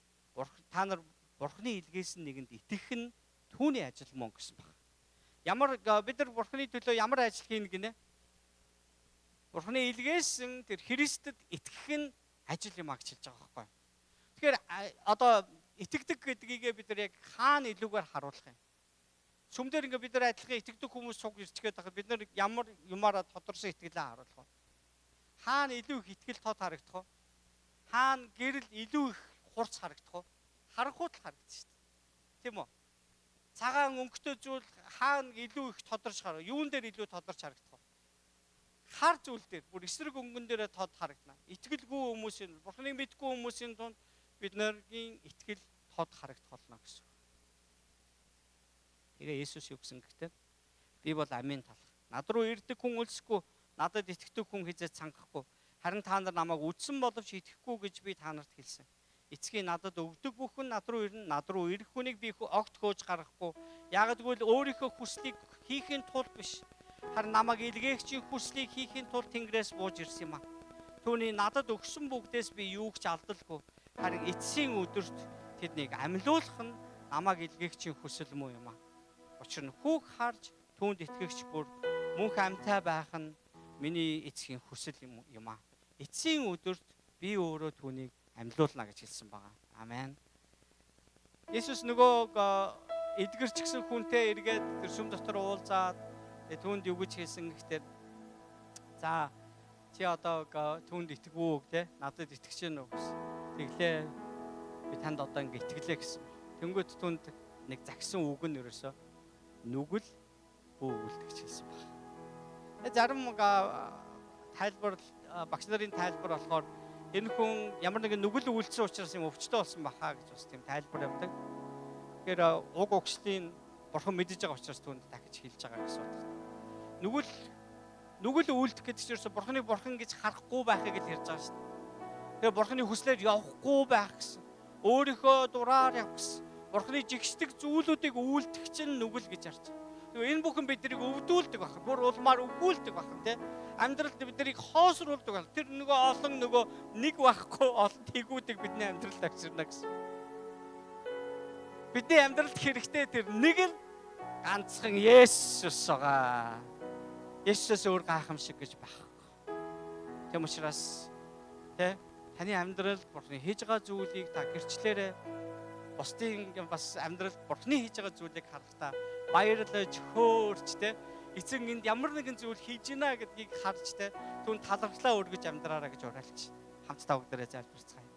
та нар бурханы илгээс нэгэнд итгэх нь түүний ажил мөн гэсэн баг. Бид нар бурханы төлөө ямар ажил хийнэ гинэ? Бурханы илгээсэн тэр Христэд итгэх нь ажил юм а гэж хэлж байгаа байхгүй. Тэгэхээр одоо итгэдэг гэдгийгээ бид нар яг хаана илүүгээр харуулах юм? Сүмдэр ингээ бид нар адилхан итгэдэг хүмүүс суг ирчгээд байхад бид нар ямар юмараа тодорсон итгэлээ харуулах вэ? Хаана илүү их итгэл тод харагдах вэ? Хаана гэрэл илүү их хурц харагдах вэ? Харахгүй л харагдаж шүү дээ. Тийм үү? Цагаан өнгөтэй зүйл хаана илүү их тодорч харах, юун дээр илүү тодорч харагдах вэ? Хар зүйл дээр, бүр эсрэг өнгөн дээрээ тод харагдана. Итгэлгүй хүмүүсийн, бурхныг мэдгүй хүмүүсийн тунд бидний итгэл тод харагдах болно гэсэн. Тэгээ Есүс юу гэсэн гэхдээ би бол амийн талах. Над руу ирдэг хүн өлсөхгүй, надад итгэдэг хүн хизээ цангахгүй. Харин та нар намайг үдсэн боловч итгэхгүй гэж би та нарт хэлсэн. Эцгийн надад өгдөг бүхэн над руу ирнэ. Над руу ирэх хүнийг би огт хөөж гаргахгүй. Яг гэвэл өөрийнхөө хүслийг хийхин тулд биш. Харин намайг илгээгчийн хүслийг хийхин тулд Тэнгэрээс бууж ирсэн юм а. Түүний надад өгсөн бүгдээс би юуг ч алдалгүй. Харин эцсийн өдөрт тэднийг амьлуулах нь намайг илгээгчийн хүсэл муу юм а. Учир нь хүүг харж түүнд итгэгч бүр мөнх амьтаа байх нь миний эцгийн хүсэл юм а. Эцсийн өдөрт би өөрөө түүнийг амьлуулна гэж хэлсэн байгаа. Амен. Есүс нөгөө эдгэрч гисэн хүнтэй эргээд тэр сүм дотор уулзаад түүнд юу гэж хэлсэн гэхээр за чи одоо түүнд итгэвүү гэх надад итгэж гэнэ үү гэсэн. Тэглээ би танд одоо ингэ итгэлээ гэсэн. Тэнгүүд түүнд нэг загсан үг нь ерөөсөө нүгэл бүүгэл гэж хэлсэн байна. Зарим тайлбар багш нарын тайлбар болохоор энэ хүн ямар нэгэн нүгэл үйлдсэн учраас юм өвчтөй болсон бахаа гэж бас тийм тайлбар явдаг. Тэгэхээр уг өгшлийн бурхан мэдэж байгаа учраас түүнд дахиж хэлж байгаа гэсэн утгатай. Нүгэл үйлдэх гэдэг чинь бурханы бурхан гэж харахгүй байхыг л ярьж байгаа шүү дээ. Тэгэхээр бурханы хүслээр явахгүй байх гэсэн. Өөрийнхөө дураар явах гэсэн. Бурханы жигшдэг зүйлүүдийг үйлдэх чинь нүгэл гэж ярьж байгаа. Тэгээ энэ бүхэн биднийг өвдүүлдэг байх. Бүр улмаар өгүүлдэг байх тийм. Амьдралд биднийг хоосруулдаг байх. Тэр нөгөө нэг байхгүй олон тэгүүдийг бидний амьдралд авчирна гэсэн. Бидний амьдралд хэрэгтэй тэр нэг л ганцхан Есүс байгаа. Есүс өөр гайхамшиг гэж байхгүй. Тэм учраас таны амьдралд бурхны хийж байгаа зүйлийг та гэрчлээрээ бусдын бас амьдралд бурхны хийж байгаа зүйлийг харахтаа баярлаж хөөрч эцэг энд ямар нэгэн зүйл хийж гинэ гэдгийг харж түүнд талархлаа өргөж амьдраараа гэж уриалж хамтдаа бүгдээрээ залбирцгаая.